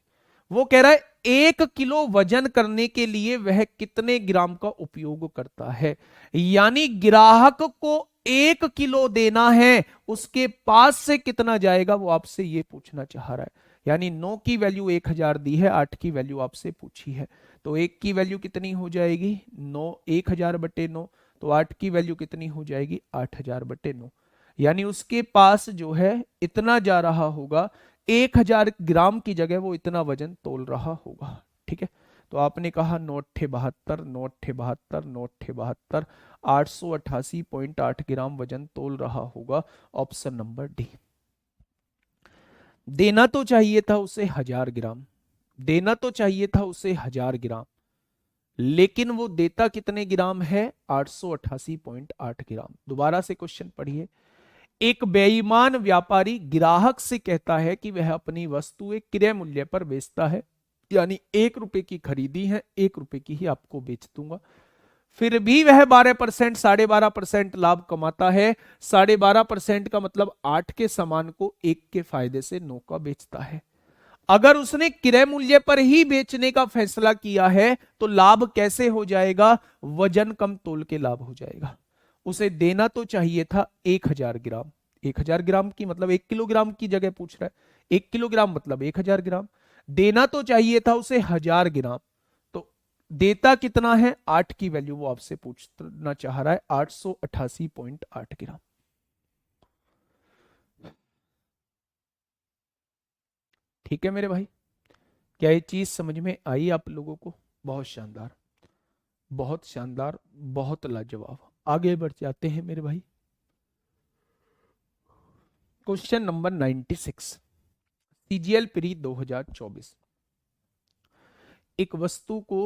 वो कह रहा है 1 किलो वजन करने के लिए वह कितने ग्राम का उपयोग करता है। यानी ग्राहक को 1 किलो देना है, उसके पास से कितना जाएगा वो आपसे ये पूछना चाह रहा है। यानी 9 की वैल्यू 1000 दी है, 8 की वैल्यू आपसे पूछी है, तो 1 की वैल्यू कितनी हो जाएगी 9, 1000/9। तो 8 की वैल्यू कितनी हो जाएगी 8000/9। यानी उसके पास जो है इतना जा रहा होगा, 1000 ग्राम की जगह वो इतना वजन तोल रहा होगा। ठीक है, तो आपने कहा 9/72, 9/72, 9/72, 888.8 ग्राम वजन तोल रहा होगा। Option number D. देना तो चाहिए था उसे 1000 ग्राम, देना तो चाहिए था उसे 1000 ग्राम, लेकिन वो देता कितने ग्राम है 888.8 ग्राम। दोबारा से क्वेश्चन पढ़िए। एक बेईमान व्यापारी ग्राहक से कहता है कि वह अपनी वस्तुएं क्रय मूल्य पर बेचता है, यानी 1 रुपए की खरीदी है, 1 रुपए की ही आपको बेच दूंगा। फिर भी वह 12%, 12.5% लाभ कमाता है। 12.5% का मतलब 8 के सामान को 1 के फायदे से 9 का बेचता है। अगर उसने क्रय मूल्य पर ही बेचने का फैसला किया है तो लाभ कैसे हो जाएगा, वजन कम तोल के लाभ हो जाएगा। उसे देना तो चाहिए था 1000 ग्राम, 1000 ग्राम की मतलब 1 किलोग्राम की जगह पूछ रहा है, 1 किलोग्राम मतलब 1000 ग्राम। देना तो चाहिए था उसे 1000 ग्राम, तो देता कितना है 8 की वैल्यू वो आपसे पूछना चाह रहा है, 888.8 ग्राम। ठीक है मेरे भाई, क्या ये चीज समझ में आई आप लोगों को? बहुत शानदार, बहुत शानदार, बहुत लाजवाब। आगे बढ़ जाते हैं मेरे भाई। Question number 96, CGL pre 2024। एक वस्तु को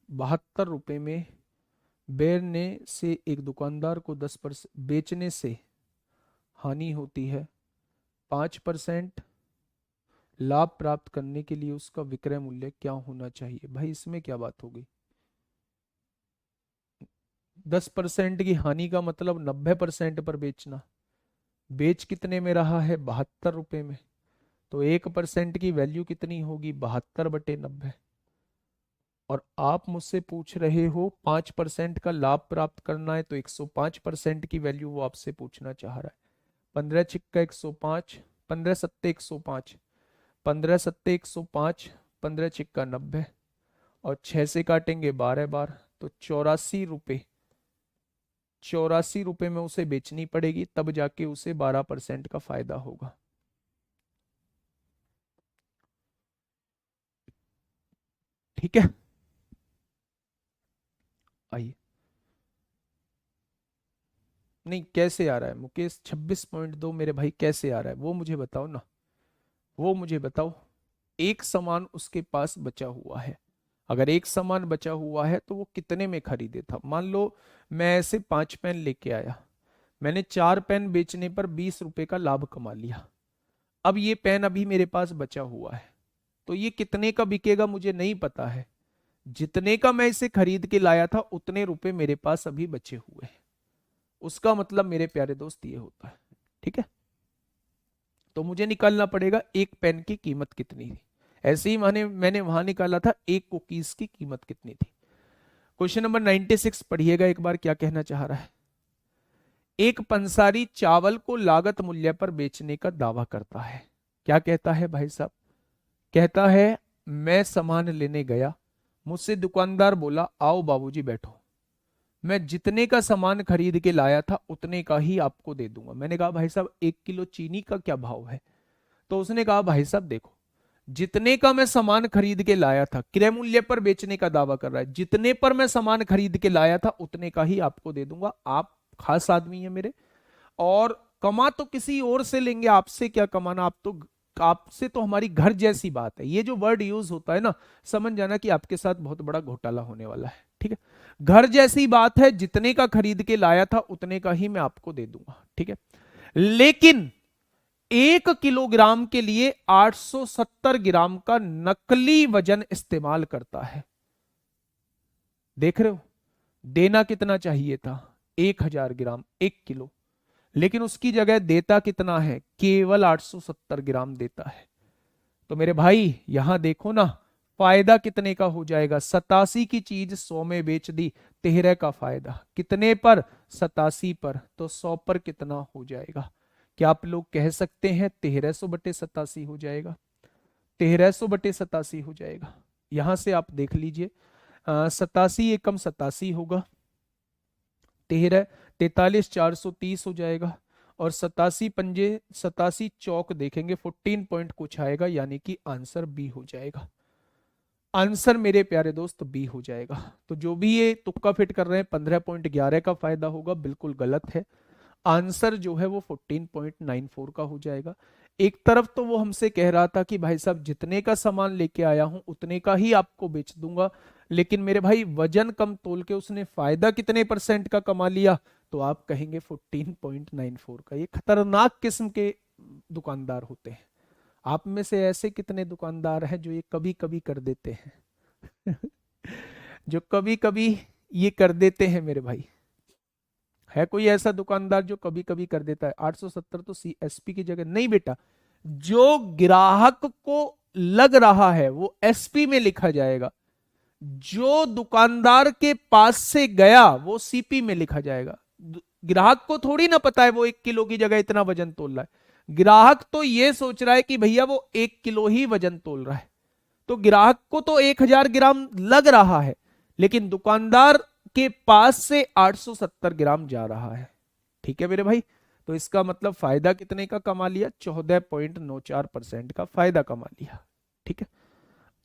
72 रुपए में बेचने से एक दुकानदार को 10% बेचने से हानि होती है। 5% लाभ प्राप्त करने के लिए उसका विक्रय मूल्य क्या होना चाहिए? भाई इसमें क्या बात होगी? 10% की हानि का मतलब 90% पर बेचना। बेच कितने में रहा है 72 रुपए में, तो 1% की वैल्यू कितनी होगी 72/90। और आप मुझसे पूछ रहे हो 5% का लाभ प्राप्त करना है, तो 105% की वैल्यू वो आपसे पूछना चाह रहा है। 15 छिक्का 105, 15 सत्ते 105, 15 सत्ते 105, 15 छिक्का 90, और 6 से काटेंगे 12 बार, तो 84 रुपए, 84 रुपए में उसे बेचनी पड़ेगी, तब जाके उसे 12% का फायदा होगा। ठीक है, आइए। नहीं, कैसे आ रहा है मुकेश 26.2 मेरे भाई, कैसे आ रहा है वो मुझे बताओ ना, वो मुझे बताओ। एक सामान उसके पास बचा हुआ है, अगर एक सामान बचा हुआ है तो वो कितने में खरीदे था? मान लो मैं ऐसे 5 पेन लेके आया, मैंने 4 पेन बेचने पर 20 रुपए का लाभ कमा लिया। अब ये पेन अभी मेरे पास बचा हुआ है, तो ये कितने का बिकेगा मुझे नहीं पता है। जितने का मैं इसे खरीद के लाया था उतने रुपए मेरे पास अभी बचे हुए हैं। उसका मतलब मेरे प्यारे दोस्त ये होता है। ठीक है, तो मुझे निकालना पड़ेगा एक पेन की कीमत कितनी थी। ऐसे ही मैंने मैंने वहां निकाला था एक कुकीज की कीमत कितनी थी। क्वेश्चन नंबर 96 पढ़िएगा एक बार, क्या कहना चाह रहा है। एक पंसारी चावल को लागत मूल्य पर बेचने का दावा करता है। क्या कहता है भाई साहब? कहता है मैं सामान लेने गया, मुझसे दुकानदार बोला आओ बाबूजी बैठो, मैं जितने का सामान खरीद के लाया था उतने का ही आपको दे दूंगा। मैंने कहा भाई साहब 1 किलो चीनी का क्या भाव है? तो उसने कहा भाई साहब देखो, जितने का मैं सामान खरीद के लाया था, क्रय मूल्य पर बेचने का दावा कर रहा है, जितने पर मैं सामान खरीद के लाया था उतने का ही आपको दे दूंगा। आप खास आदमी है मेरे, और कमा तो किसी और से लेंगे, आपसे क्या कमाना, आप तो, आपसे तो हमारी घर जैसी बात है। ये जो वर्ड यूज होता है ना, समझ जाना कि आपके साथ बहुत बड़ा घोटाला होने वाला है। ठीक है, घर जैसी बात है, जितने का खरीद के लाया था उतने का ही मैं आपको दे दूंगा। ठीक है, लेकिन 1 किलोग्राम के लिए 870 ग्राम का नकली वजन इस्तेमाल करता है। देख रहे हो, देना कितना चाहिए था 1000 ग्राम, 1 किलो, लेकिन उसकी जगह देता कितना है, केवल 870 ग्राम देता है। तो मेरे भाई यहां देखो ना, फायदा कितने का हो जाएगा, 87 की चीज 100 में बेच दी, 13 का फायदा कितने पर, 87 पर, तो 100 पर कितना हो जाएगा? क्या आप लोग कह सकते हैं 1300/87 हो जाएगा? 1300/87 हो जाएगा। यहां से आप देख लीजिए, 87 एकम 87 होगा, 13 43 430 हो जाएगा, और 87 पंजे 87 चौक देखेंगे 14 पॉइंट कुछ आएगा, यानी कि आंसर बी हो जाएगा। आंसर मेरे प्यारे दोस्त बी हो जाएगा। तो जो भी ये तुक्का फिट कर रहे हैं 15.11 का फायदा होगा, बिल्कुल गलत है। आंसर जो है वो 14.94 का हो जाएगा। एक तरफ तो वो हमसे कह रहा था कि भाई साहब जितने का सामान लेके आया हूं उतने का ही आपको बेच दूंगा, लेकिन मेरे भाई वजन कम तोल के उसने फायदा कितने परसेंट का कमा लिया, तो आप कहेंगे 14.94 का। ये खतरनाक किस्म के दुकानदार होते हैं। आप में से ऐसे कितने दुकानदार हैं जो ये कभी कभी कर देते हैं? जो कभी कभी ये कर देते हैं मेरे भाई, है कोई ऐसा दुकानदार जो कभी कभी कर देता है? 870 तो सीएसपी की जगह नहीं बेटा, जो ग्राहक को लग रहा है वो एसपी में लिखा जाएगा, जो दुकानदार के पास से गया वो सीपी में लिखा जाएगा। ग्राहक को थोड़ी ना पता है वो 1 किलो की जगह इतना वजन तोल रहा है। ग्राहक तो ये सोच रहा है कि भैया वो 1 किलो ही वजन तोल रहा है, तो ग्राहक को तो 1000 ग्राम लग रहा है, लेकिन दुकानदार के पास से 870 ग्राम जा रहा है। ठीक है मेरे भाई, तो इसका मतलब फायदा कितने का कमा लिया? 14.94% का फायदा कमा लिया। ठीक है,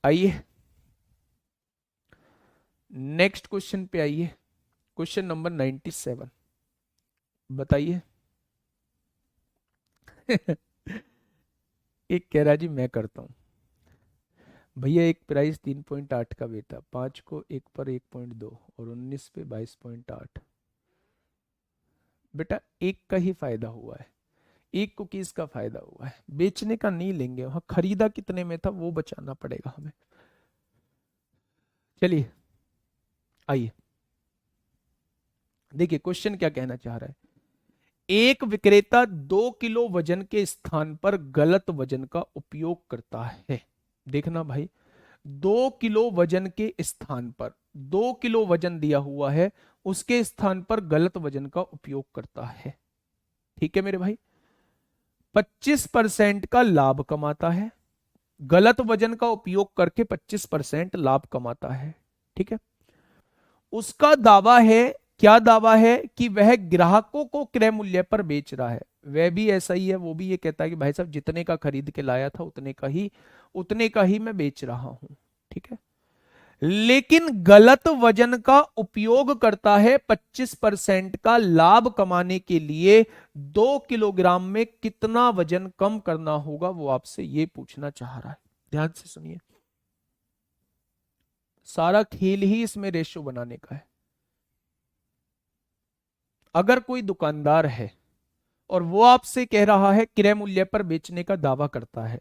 आइए नेक्स्ट क्वेश्चन पे आइए। क्वेश्चन नंबर 97, बताइए। एक कह रहा जी मैं करता हूं। भैया एक प्राइस 3.8 का बेटा, 5 को 1 पर 1.2 और 19 पे 22.8। बेटा एक का ही फायदा हुआ है, एक कुकीज का फायदा हुआ है, बेचने का नहीं लेंगे, वहां खरीदा कितने में था वो बचाना पड़ेगा हमें। चलिए आइए देखिए क्वेश्चन क्या कहना चाह रहा है। एक विक्रेता 2 किलो वजन के स्थान पर गलत वजन का उपयोग करता है। देखना भाई, 2 किलो वजन के स्थान पर, 2 किलो वजन दिया हुआ है, उसके स्थान पर गलत वजन का उपयोग करता है। ठीक है मेरे भाई, 25% का लाभ कमाता है, गलत वजन का उपयोग करके 25% लाभ कमाता है। ठीक है, उसका दावा है, क्या दावा है कि वह ग्राहकों को क्रय मूल्य पर बेच रहा है। वह भी ऐसा ही है, वो भी ये कहता है कि भाई साहब जितने का खरीद के लाया था उतने का ही मैं बेच रहा हूं। ठीक है, लेकिन गलत वजन का उपयोग करता है 25% का लाभ कमाने के लिए। 2 किलोग्राम में कितना वजन कम करना होगा वो आपसे ये पूछना चाह रहा है। ध्यान से सुनिए, सारा खेल ही इसमें रेशो बनाने का है। अगर कोई दुकानदार है और वो आपसे कह रहा है क्रय मूल्य पर बेचने का दावा करता है,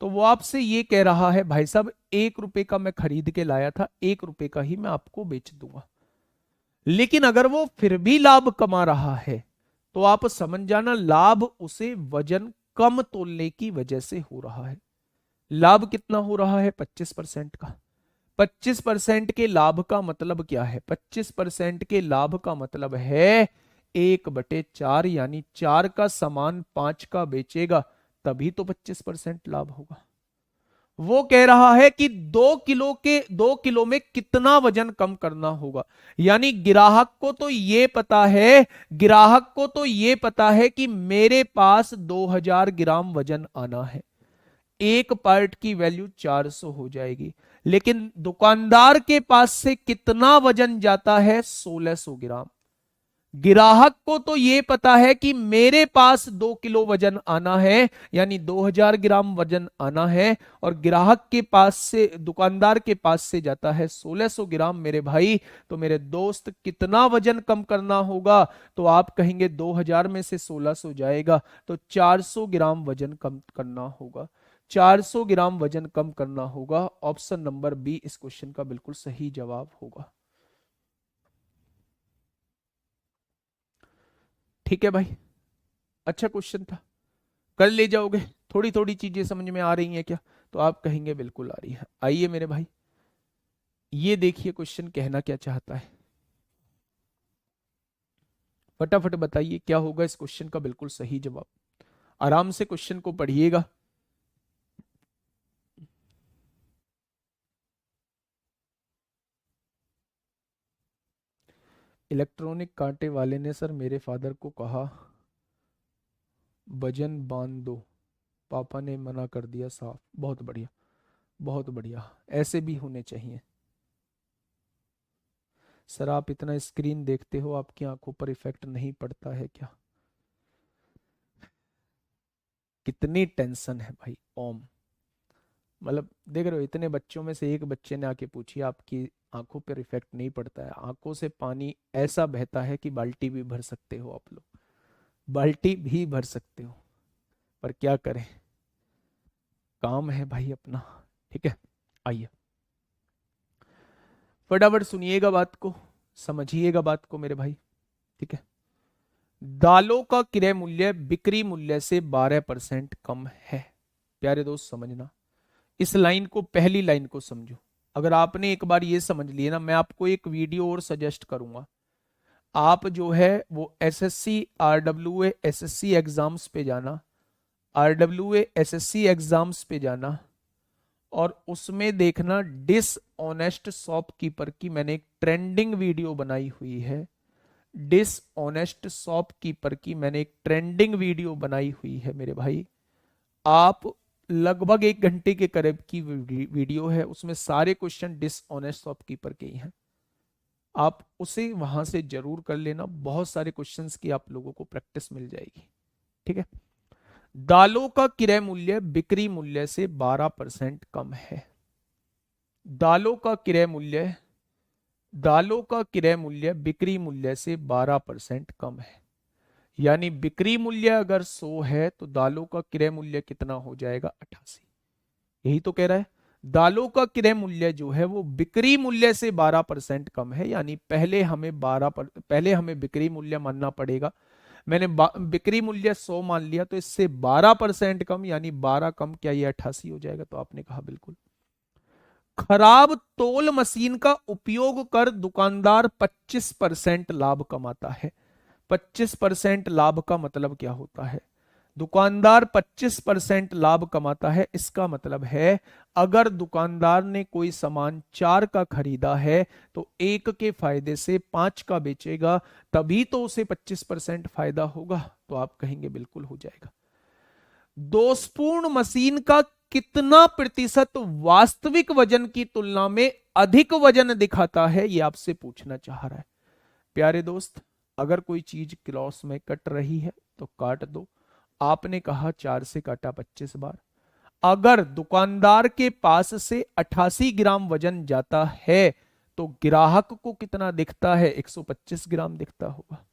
तो वो आपसे ये कह रहा है भाई साहब 1 रुपए का मैं खरीद के लाया था, 1 रुपए का ही मैं आपको बेच दूंगा। लेकिन अगर वो फिर भी लाभ कमा रहा है, तो आप समझ जाना लाभ उसे वजन कम तोलने की वजह से हो रहा है। लाभ कितना हो रहा है? 25% का। 25% के लाभ का मतलब क्या है? 25% के लाभ का मतलब है 1/4, यानी 4 का सामान 5 का बेचेगा, तभी तो 25% लाभ होगा। वो कह रहा है कि 2 किलो में कितना वजन कम करना होगा, यानी ग्राहक को तो ये पता है कि मेरे पास 2000 ग्राम वजन आना है, एक पार्ट की वैल्यू 400 हो जाएगी, लेकिन दुकानदार के पास से कितना वजन जाता है? 1600 ग्राम। ग्राहक को तो यह पता है कि मेरे पास 2 किलो वजन आना है, यानी 2000 ग्राम वजन आना है, और ग्राहक के पास से, दुकानदार के पास से जाता है 1600 ग्राम। मेरे भाई, तो मेरे दोस्त कितना वजन कम करना होगा? तो आप कहेंगे 2000 में से 1600 जाएगा, तो 400 ग्राम वजन कम करना होगा। 400 ग्राम वजन कम करना होगा। ऑप्शन नंबर बी इस क्वेश्चन का बिल्कुल सही जवाब होगा। ठीक है भाई, अच्छा क्वेश्चन था, कर ले जाओगे? थोड़ी थोड़ी चीजें समझ में आ रही हैं क्या? तो आप कहेंगे बिल्कुल आ रही है। आइए मेरे भाई, ये देखिए क्वेश्चन कहना क्या चाहता है, फटाफट बताइए क्या होगा इस क्वेश्चन का बिल्कुल सही जवाब। आराम से क्वेश्चन को पढ़िएगा। इलेक्ट्रॉनिक कांटे वाले ने सर मेरे फादर को कहा वजन बांध दो, पापा ने मना कर दिया साफ। बहुत बढ़िया, बहुत बढ़िया, ऐसे भी होने चाहिए। सर आप इतना स्क्रीन देखते हो, आपकी आंखों पर इफेक्ट नहीं पड़ता है क्या? कितनी टेंशन है भाई ओम। मतलब देख रहे हो, इतने बच्चों में से एक बच्चे ने आके पूछी आपकी आंखों पर इफेक्ट नहीं पड़ता है? आंखों से पानी ऐसा बहता है कि बाल्टी भी भर सकते हो आप लोग, बाल्टी भी भर सकते हो। पर क्या करें, काम है भाई अपना। ठीक है, आइए फटाफट सुनिएगा बात को, समझिएगा बात को मेरे भाई। ठीक है, दालों का क्रय मूल्य बिक्री मूल्य से 12% कम है। प्यारे दोस्त समझना, इस लाइन को, पहली लाइन को समझो। अगर आपने एक बार ये समझ लिया ना, मैं आपको एक वीडियो और सजेस्ट करूंगा। आप जो है वो एसएससी आरडब्ल्यूए एसएससी एग्जाम्स पे जाना, आरडब्ल्यूए एसएससी एग्जाम्स पे जाना, और उसमें देखना डिसऑनेस्ट शॉपकीपर की मैंने एक ट्रेंडिंग वीडियो बनाई हुई है। डिसऑनेस्ट शॉपकीपर की मैंने एक ट्रेंडिंग वीडियो बनाई हुई है मेरे भाई। आप लगभग 1 घंटे के करीब की वीडियो है, उसमें सारे क्वेश्चन डिसऑनेस्ट शॉपकीपर के ही हैं। आप उसे वहां से जरूर कर लेना, बहुत सारे क्वेश्चंस की आप लोगों को प्रैक्टिस मिल जाएगी। ठीक है, दालों का क्रय मूल्य बिक्री मूल्य से 12% कम है। दालों का क्रय मूल्य, दालों का क्रय मूल्य बिक्री मूल्य से 12% कम है। यानी बिक्री मूल्य अगर 100 है तो दालों का क्रय मूल्य कितना हो जाएगा? 88। यही तो कह रहा है, दालों का क्रय मूल्य जो है वो बिक्री मूल्य से 12% कम है। यानी पहले हमें बिक्री मूल्य मानना पड़ेगा। मैंने बिक्री मूल्य 100 मान लिया, तो इससे 12% कम, यानी 12 कम, क्या ये 88 हो जाएगा? तो आपने कहा बिल्कुल। खराब तौल मशीन का उपयोग कर दुकानदार 25% लाभ कमाता है। 25% लाभ का मतलब क्या होता है? दुकानदार 25% लाभ कमाता है, इसका मतलब है अगर दुकानदार ने कोई सामान 4 का खरीदा है तो 1 के फायदे से 5 का बेचेगा, तभी तो उसे 25% फायदा होगा। तो आप कहेंगे बिल्कुल हो जाएगा। दोषपूर्ण मशीन का कितना प्रतिशत वास्तविक वजन की तुलना में अधिक वजन दिखाता है, यह आपसे पूछना चाह रहा है। प्यारे दोस्त, अगर कोई चीज क्रॉस में कट रही है तो काट दो। आपने कहा 4 से काटा 25 बार। अगर दुकानदार के पास से 88 ग्राम वजन जाता है तो ग्राहक को कितना दिखता है? 125 ग्राम दिखता होगा।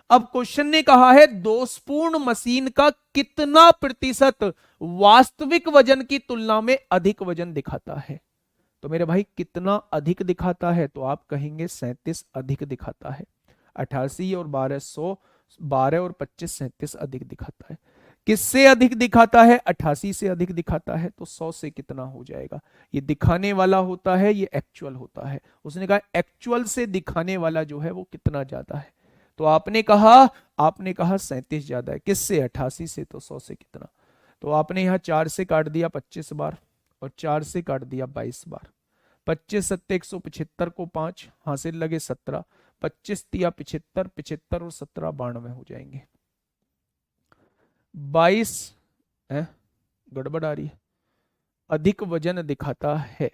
अब क्वेश्चन ने कहा है दोषपूर्ण मशीन का कितना प्रतिशत वास्तविक वजन की तुलना में अधिक वजन दिखाता है। तो मेरे भाई कितना अधिक दिखाता है? तो आप कहेंगे 37 अधिक दिखाता है। 88 और 12, 100, 12 और 25, 37 अधिक दिखाता है। किससे अधिक दिखाता है? 88 से अधिक दिखाता है। तो 100 से कितना हो जाएगा? ये दिखाने वाला होता है, ये एक्चुअल होता है। उसने कहा एक्चुअल से दिखाने वाला जो है वो कितना ज्यादा है। तो आपने कहा 37 ज्यादा है। किससे? 88 से। तो 100 से कितना? तो आपने यहां 4 से काट दिया 25 बार, और 4 से काट दिया 22 बार। 25 सत्ते 175 को 5 हासिल लगे 17, 25 दिया 75, 75 और 17 92 हो जाएंगे। 22 है, गड़बड़ आ रही है। अधिक वजन दिखाता है,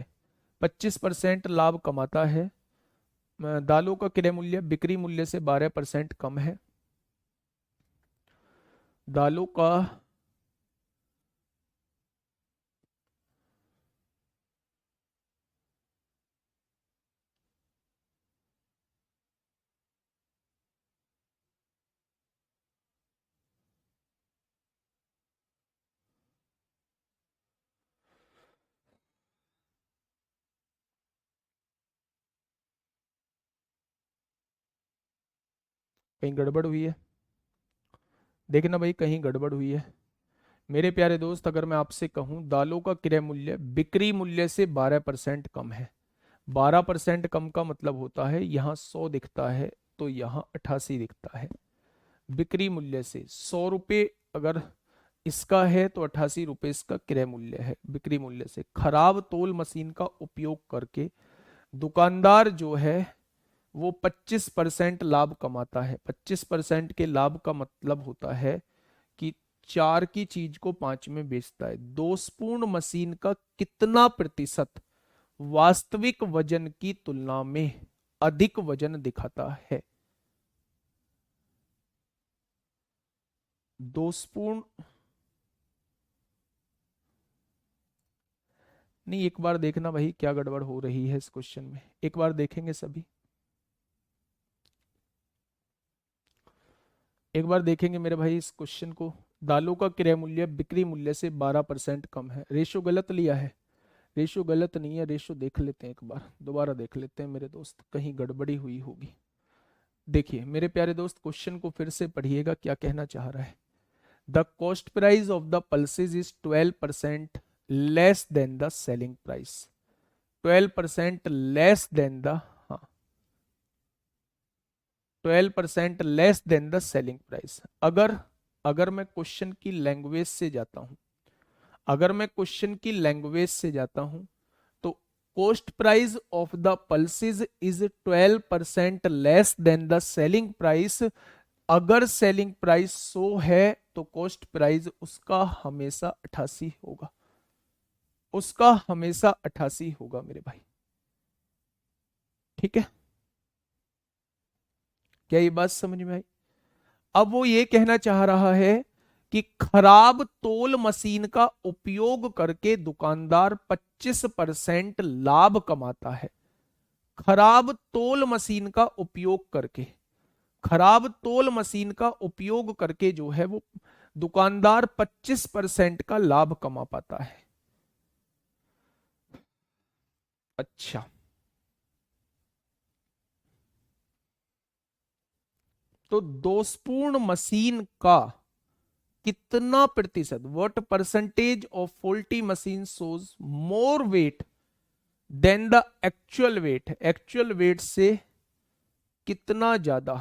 25% लाभ कमाता है। दालों का क्रय मूल्य बिक्री मूल्य से 12% कम है। दालों का कहीं गड़बड़ हुई है? देखना भाई, कहीं गड़बड़ हुई है। मेरे प्यारे दोस्त, अगर मैं आपसे कहूं दालों का क्रय मूल्य बिक्री मूल्य से 12% कम है, 12% कम का मतलब होता है यहाँ 100 दिखता है तो यहाँ 88 दिखता है। बिक्री मूल्य से 100 रुपये अगर इसका है तो 88 रुपये इसका क्रय मूल्य है। बिक्री मूल्य से खराब तौल मशीन का उपयोग करके दुकानदार जो है वो 25% लाभ कमाता है। 25% के लाभ का मतलब होता है कि 4 की चीज को 5 में बेचता है। दोषपूर्ण मशीन का कितना प्रतिशत वास्तविक वजन की तुलना में अधिक वजन दिखाता है? दोषपूर्ण नहीं, एक बार देखना भाई क्या गड़बड़ हो रही है इस क्वेश्चन में, एक बार देखेंगे सभी, एक बार देखेंगे मेरे भाई इस क्वेश्चन को। दालों का क्रय मूल्य बिक्री मूल्य से 12% कम है। रेशो गलत लिया है? रेशो गलत नहीं है, रेशो देख लेते हैं, एक बार दोबारा देख लेते हैं मेरे दोस्त, कहीं गड़बड़ी हुई होगी। देखिए मेरे प्यारे दोस्त, क्वेश्चन को फिर से पढ़िएगा क्या कहना चाह रहा है। The cost price of the pulses is 12% less than the selling price. 12% less than the, हाँ, 12% less than the selling price. अगर अगर मैं क्वेश्चन की लैंग्वेज से जाता हूं, अगर मैं क्वेश्चन की लैंग्वेज से जाता हूं तो cost price of the pulses is 12% less than the selling price. अगर सेलिंग प्राइस 100 है तो कॉस्ट प्राइस उसका हमेशा 88 होगा, उसका हमेशा 88 होगा मेरे भाई। ठीक है, क्या ये बात समझ में आई? अब वो ये कहना चाह रहा है कि खराब तौल मशीन का उपयोग करके दुकानदार 25% लाभ कमाता है। खराब तौल मशीन का उपयोग करके, खराब तौल मशीन का उपयोग करके जो है वो दुकानदार 25% का लाभ कमा पाता है। अच्छा, तो दोषपूर्ण मशीन का कितना प्रतिशत, what percentage of faulty machine shows more weight than the actual weight, actual weight से कितना ज्यादा?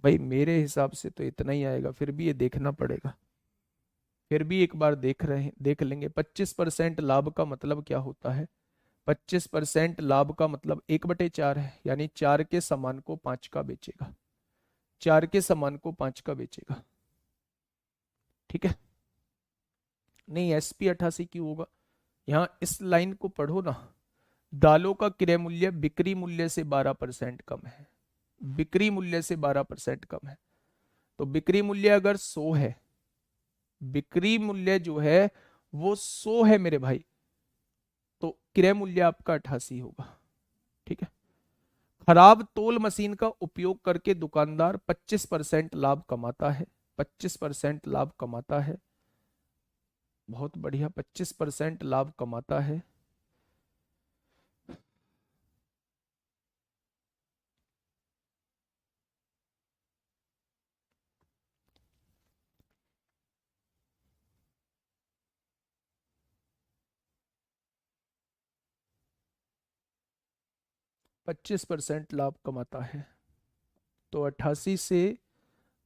भाई मेरे हिसाब से तो इतना ही आएगा, फिर भी ये देखना पड़ेगा, फिर भी एक बार देख लेंगे। 25% लाभ का मतलब क्या होता है? 25% लाभ का मतलब 1/4 है, यानी 4 के सामान को 5 का बेचेगा, 4 के सामान को 5 का बेचेगा। ठीक है, नहीं SP 88 क्यों होगा? यहाँ इस लाइन को पढ़ो ना, दालों का क्रय मूल्य बिक्री मूल्य से 12% कम है, बिक्री मूल्य से 12% कम है। तो बिक्री मूल्य अगर 100 है, बिक्री मूल्य जो है वो 100 है मेरे भाई, तो क्रय मूल्य आपका 88 होगा। ठीक है, खराब तौल मशीन का उपयोग करके दुकानदार 25% लाभ कमाता है, 25% लाभ कमाता है, बहुत बढ़िया, 25% लाभ कमाता है। 25% लाभ कमाता है, तो 88 से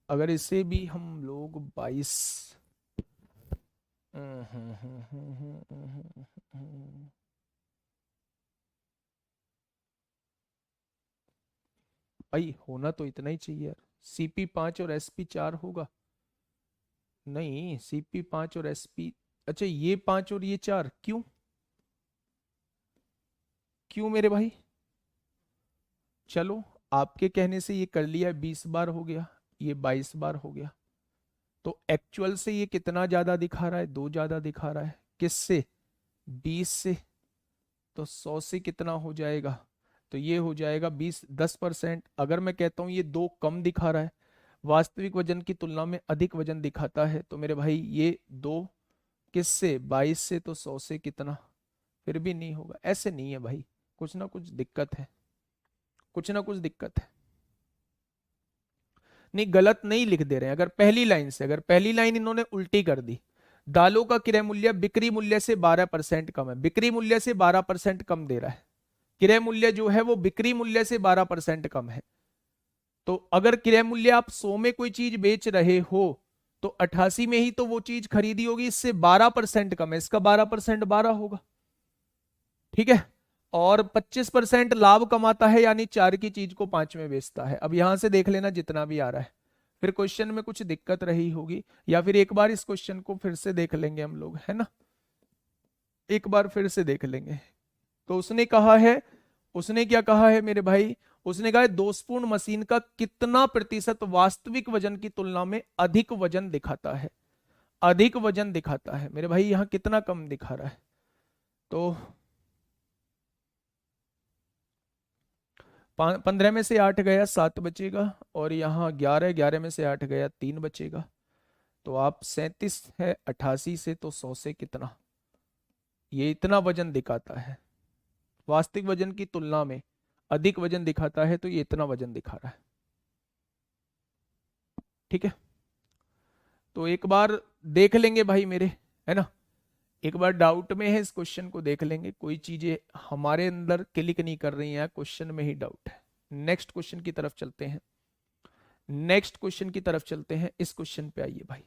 अगर इसे भी हम लोग 22, भाई होना तो इतना ही चाहिए यार। CP 5 और SP 4 होगा? नहीं, CP 5 और SP, अच्छा ये 5 और ये 4 क्यों? क्यों मेरे भाई? चलो, आपके कहने से ये कर लिया, 20 बार हो गया, ये 22 बार हो गया, तो एक्चुअल से ये कितना ज्यादा दिखा रहा है? 2 ज्यादा दिखा रहा है। किससे? 20 से। तो 100 से कितना हो जाएगा? तो ये हो जाएगा 10%। अगर मैं कहता हूं ये 2 कम दिखा रहा है, वास्तविक वजन की तुलना में अधिक वजन दिखाता है, तो मेरे भाई ये 2 किससे? 22 से, तो 100 से कितना? फिर भी नहीं होगा, ऐसे नहीं है भाई, कुछ ना कुछ दिक्कत है, कुछ ना कुछ दिक्कत है। नहीं, गलत नहीं लिख दे रहे हैं। अगर पहली लाइन से, अगर पहली लाइन इन्होंने उल्टी कर दी, दालों का क्रय मूल्य बिक्री मूल्य से 12% कम है, बिक्री मूल्य से 12% कम दे रहा है, क्रय मूल्य जो है वो बिक्री मूल्य से 12% कम है। तो अगर क्रय मूल्य आप 100 में कोई चीज बेच रहे हो, तो 88 में ही तो वो चीज खरीदी होगी, इससे 12% कम है, इसका 12% 12 होगा। ठीक है। और 25% लाभ कमाता है, यानी 4 की चीज को 5 में बेचता है। अब यहां से देख लेना जितना भी आ रहा है, फिर क्वेश्चन में कुछ दिक्कत रही होगी, या फिर एक बार इस क्वेश्चन को फिर से देख लेंगे हम लोग, है ना, एक बार फिर से देख लेंगे। तो उसने कहा है, उसने क्या कहा है मेरे भाई, उसने कहा है दोषपूर्ण मशीन का कितना प्रतिशत वास्तविक वजन की तुलना में अधिक वजन दिखाता है, अधिक वजन दिखाता है। मेरे भाई यहां कितना कम दिखा रहा है? तो 15 में से 8 गया, 7 बचेगा, और यहाँ 11, 11 में से 8 गया, 3 बचेगा। तो आप 37 है 88 से, तो 100 से कितना? ये इतना वजन दिखाता है, वास्तविक वजन की तुलना में अधिक वजन दिखाता है, तो ये इतना वजन दिखा रहा है। ठीक है, तो एक बार देख लेंगे भाई मेरे, है ना, एक बार डाउट में है इस क्वेश्चन को देख लेंगे, कोई चीजें हमारे अंदर क्लिक नहीं कर रही हैं, क्वेश्चन में ही डाउट है। नेक्स्ट क्वेश्चन की तरफ चलते हैं, नेक्स्ट क्वेश्चन की तरफ चलते हैं। इस क्वेश्चन पे आइए भाई,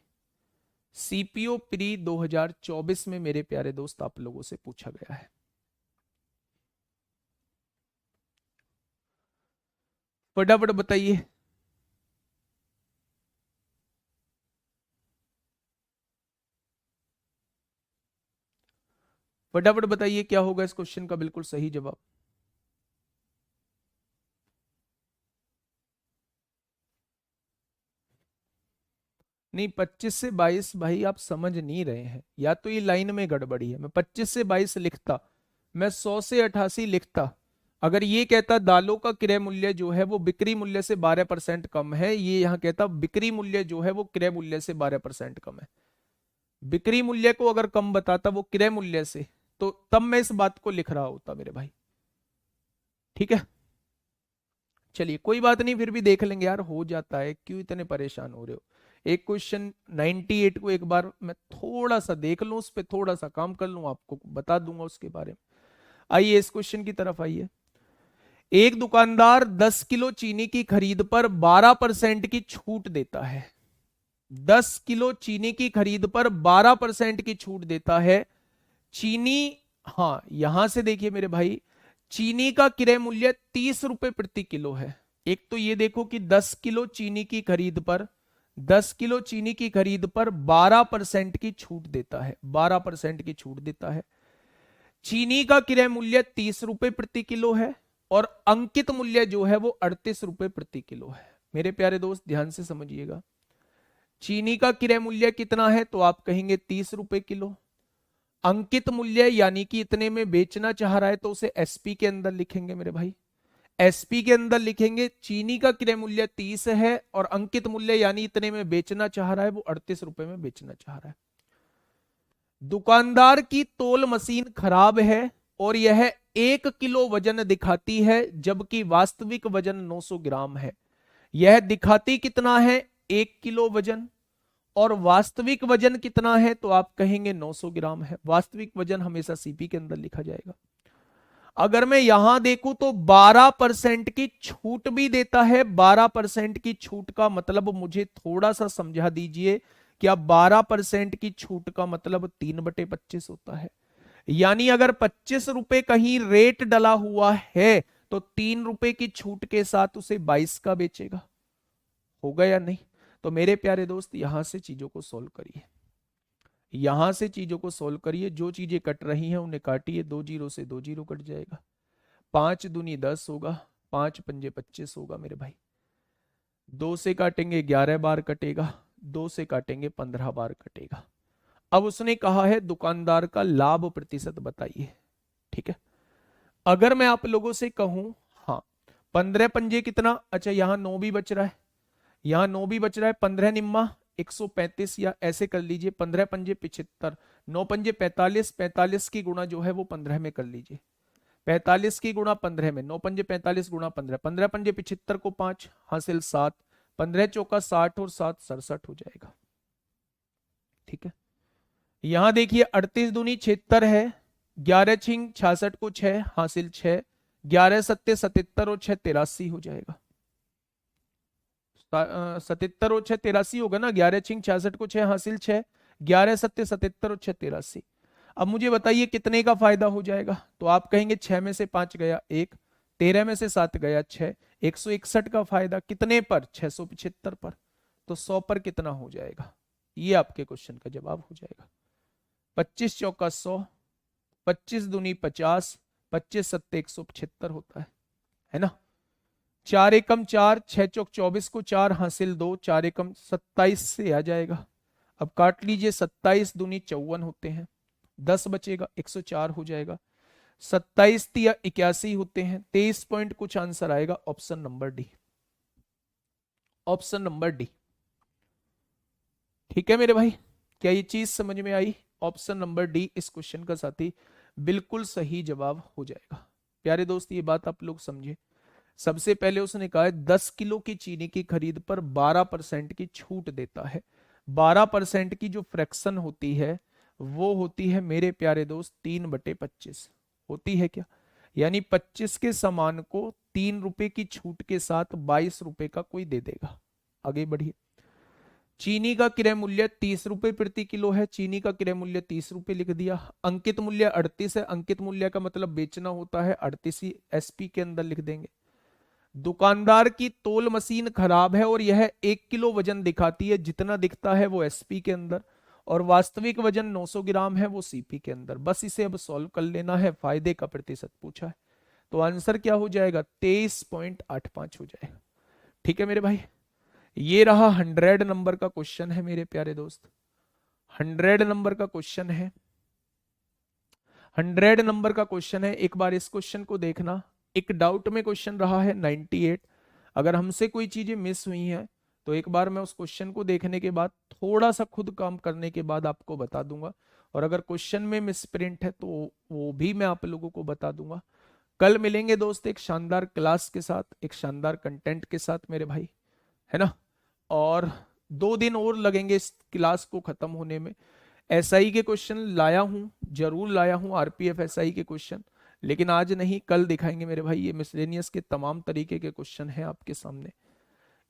सीपीओ प्री 2024 में मेरे प्यारे दोस्त आप लोगों से पूछा गया है। फटाफट बताइए, फटाफट बताइए क्या होगा इस क्वेश्चन का बिल्कुल सही जवाब। नहीं, 25 से 22 भाई आप समझ नहीं रहे हैं, या तो ये लाइन में गड़बड़ी है। मैं 25 से 22 लिखता, मैं 100 से 88 लिखता, अगर ये कहता दालों का क्रय मूल्य जो है वो बिक्री मूल्य से 12% कम है, ये यहाँ कहता बिक्री मूल्य जो है वो क्रय मूल्य से 12% कम है। बिक्री मूल्य को अगर कम बताता वो क्रय मूल्य से, तो तब मैं इस बात को लिख रहा होता मेरे भाई। ठीक है, चलिए कोई बात नहीं, फिर भी देख लेंगे यार, हो जाता है, क्यों इतने परेशान हो रहे हो। एक क्वेश्चन 98 को एक बार मैं थोड़ा सा देख लूं, उस पर थोड़ा सा काम कर लूं, आपको बता दूंगा उसके बारे में। आइए इस क्वेश्चन की तरफ आइए। एक दुकानदार 10 किलो चीनी की खरीद पर 12% की छूट देता है, 10 किलो चीनी की खरीद पर 12% की छूट देता है। चीनी, हाँ यहां से देखिए मेरे भाई, चीनी का क्रय मूल्य 30 रुपए प्रति किलो है। एक तो ये देखो कि 10 किलो चीनी की खरीद पर, 10 किलो चीनी की खरीद पर 12% की छूट देता है, 12% की छूट देता है। चीनी का क्रय मूल्य 30 रुपए प्रति किलो है, और अंकित मूल्य जो है वो 38 रुपए प्रति किलो है। मेरे प्यारे दोस्त ध्यान से समझिएगा, चीनी का क्रय मूल्य कितना है, तो आप कहेंगे 30 रुपए किलो। अंकित मूल्य यानी कि इतने में बेचना चाह रहा है, तो उसे एसपी के अंदर लिखेंगे मेरे भाई, एसपी के अंदर लिखेंगे चीनी का क्रय मूल्य 30 है, और अंकित मूल्य यानी इतने में बेचना चाह रहा है वो 38 रुपए में बेचना चाह रहा है। दुकानदार की तोल मशीन खराब है, और यह 1 किलो वजन दिखाती है, जबकि वास्तविक वजन 900 ग्राम है। यह दिखाती कितना है? 1 किलो वजन, और वास्तविक वजन कितना है, तो आप कहेंगे 900 ग्राम है। वास्तविक वजन हमेशा सीपी के अंदर लिखा जाएगा। अगर मैं यहां देखूं तो 12% की छूट भी देता है। 12% की छूट का मतलब मुझे थोड़ा सा समझा दीजिए, क्या 12% की छूट का मतलब 3/25 होता है। यानी अगर 25 रुपए कहीं रेट डला हुआ है, तो 3 रुपए की छूट के साथ उसे 22 का बेचेगा। होगा या नहीं? तो मेरे प्यारे दोस्त यहां से चीजों को सोल्व करिए, यहां से चीजों को सोल्व करिए। जो चीजें कट रही हैं उन्हें काटिए, 2 जीरो से 2 जीरो कट जाएगा, 5 दूनी 10 होगा, 5 पंजे 25 होगा मेरे भाई। 2 से काटेंगे 11 बार कटेगा, 2 से काटेंगे 15 बार कटेगा। अब उसने कहा है दुकानदार का लाभ प्रतिशत बताइए। ठीक है, अगर मैं आप लोगों से कहूं, हाँ 15 पंजे कितना, अच्छा यहां 9 भी बच रहा है, यहां 9 भी बच रहा है, 15 निम्मा 135 या ऐसे कर लीजिए, 15 पंजे 75, 9 पंजे 45, 45 की गुणा जो है वो 15 में कर लीजिए, 45 की गुणा 15 में, 9 पंजे 45 गुणा 15, 15 पंजे 75 को 5 हासिल 7, 15 चौका 60 और 7 67 हो जाएगा। ठीक है, यहां देखिए 38 दूनी 76 है, 11 छिंग 66 को 6 हासिल 6, 11 सत्ते 77 और 6 83 हो जाएगा। 77 और 6 83 होगा ना, 11 छिंग 66 को 6 हासिल 6, 11 सत्ते 77 और 6 83। अब मुझे बताइए कितने का फायदा हो जाएगा, तो आप कहेंगे 6 में से 5 गया 1, 13 में से 7 गया 6, 161 का फायदा कितने पर, 675 पर, तो 100 पर कितना हो जाएगा, ये आपके क्वेश्चन का जवाब हो जाएगा। 25 चौका 100, 25 दूनी 50, 25 सत्ते 175 होता है ना। 4 एकम 4, 6 चौक 24 को 4 हासिल 2, 4 एकम 27 से आ जाएगा। अब काट लीजिए, 27 दूनी 54 होते हैं, 10 बचेगा 104 हो जाएगा, 27 तिया 81 होते हैं, 23 पॉइंट कुछ आंसर आएगा option number D, option number D. ठीक है मेरे भाई, क्या ये चीज समझ में आई? ऑप्शन नंबर डी इस क्वेश्चन का साथी बिल्कुल सही जवाब हो जाएगा। प्यारे दोस्त ये बात आप लोग समझे, सबसे पहले उसने कहा है 10 किलो की चीनी की खरीद पर 12% की छूट देता है। 12% की जो फ्रैक्शन होती है वो होती है मेरे प्यारे दोस्त 3/25 होती है क्या, यानी 25 के सामान को 3 रुपए की छूट के साथ 22 रुपए का कोई दे देगा। आगे बढ़िए, चीनी का क्रय मूल्य 30 रुपए प्रति किलो है, चीनी का क्रय मूल्य 30 रुपए लिख दिया, अंकित मूल्य 38 है, अंकित मूल्य का मतलब बेचना होता है, 38 ही एसपी के अंदर लिख देंगे। दुकानदार की तोल मशीन खराब है और यह 1 किलो वजन दिखाती है, जितना दिखता है वो एसपी के अंदर, और वास्तविक वजन 900 ग्राम है वो सीपी के अंदर। बस इसे अब सॉल्व कर लेना है, फायदे का प्रतिशत पूछा है, तो आंसर क्या हो जाएगा, 23.85 हो जाएगा। ठीक है मेरे भाई, ये रहा 100 नंबर का क्वेश्चन है मेरे प्यारे दोस्त, 100 नंबर का क्वेश्चन है, 100 नंबर का क्वेश्चन है। एक बार इस क्वेश्चन को देखना, एक डाउट में क्वेश्चन रहा है 98। अगर हमसे कोई चीजें मिस हुई हैं तो एक बार मैं उस क्वेश्चन को देखने के बाद थोड़ा सा खुद काम करने के बाद आपको बता दूंगा, और अगर क्वेश्चन में मिस प्रिंट है तो वो भी मैं आप लोगों को बता दूंगा। कल मिलेंगे दोस्त एक शानदार क्लास के साथ, एक शानदार कंटेंट के साथ मेरे भाई, है ना। और 2 दिन और लगेंगे इस क्लास को खत्म होने में। एसआई के क्वेश्चन लाया हूं, जरूर लाया हूं, आरपीएफ एसआई के क्वेश्चन, लेकिन आज नहीं कल दिखाएंगे मेरे भाई। ये मिसलेनियस के तमाम तरीके के क्वेश्चन हैं आपके सामने।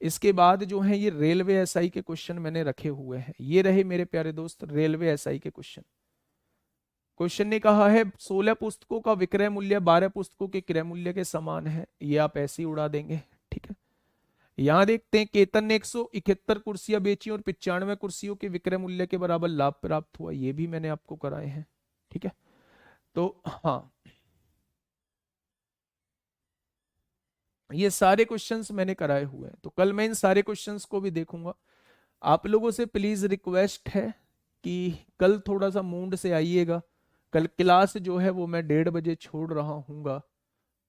इसके बाद जो है ये रेलवे एसआई के क्वेश्चन मैंने रखे हुए हैं, ये रहे मेरे प्यारे दोस्त रेलवे एसआई के क्वेश्चन। क्वेश्चन ने कहा है 16 पुस्तकों का विक्रय मूल्य 12 पुस्तकों के क्रय मूल्य के समान है, ये आप ऐसे ही उड़ा देंगे। ठीक है, यहां देखते हैं केतन ने 171 कुर्सियां बेची और 95 कुर्सियों के विक्रय मूल्य के बराबर लाभ प्राप्त हुआ, ये भी मैंने आपको कराए हैं। ठीक है, तो हाँ ये सारे क्वेश्चंस मैंने कराए हुए हैं, तो कल मैं इन सारे क्वेश्चंस को भी देखूंगा। आप लोगों से प्लीज रिक्वेस्ट है कि कल थोड़ा सा मूड से आइएगा। कल क्लास जो है वो मैं 1:30 बजे छोड़ रहा हूँगा,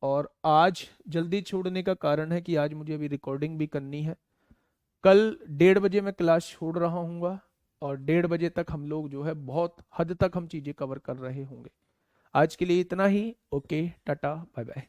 और आज जल्दी छोड़ने का कारण है कि आज मुझे अभी रिकॉर्डिंग भी करनी है। कल 1:30 बजे मैं क्लास छोड़ रहा हूँगा, और 1:30 बजे तक हम लोग जो है बहुत हद तक हम चीज़ें कवर कर रहे होंगे। आज के लिए इतना ही, ओके टाटा बाय बाय।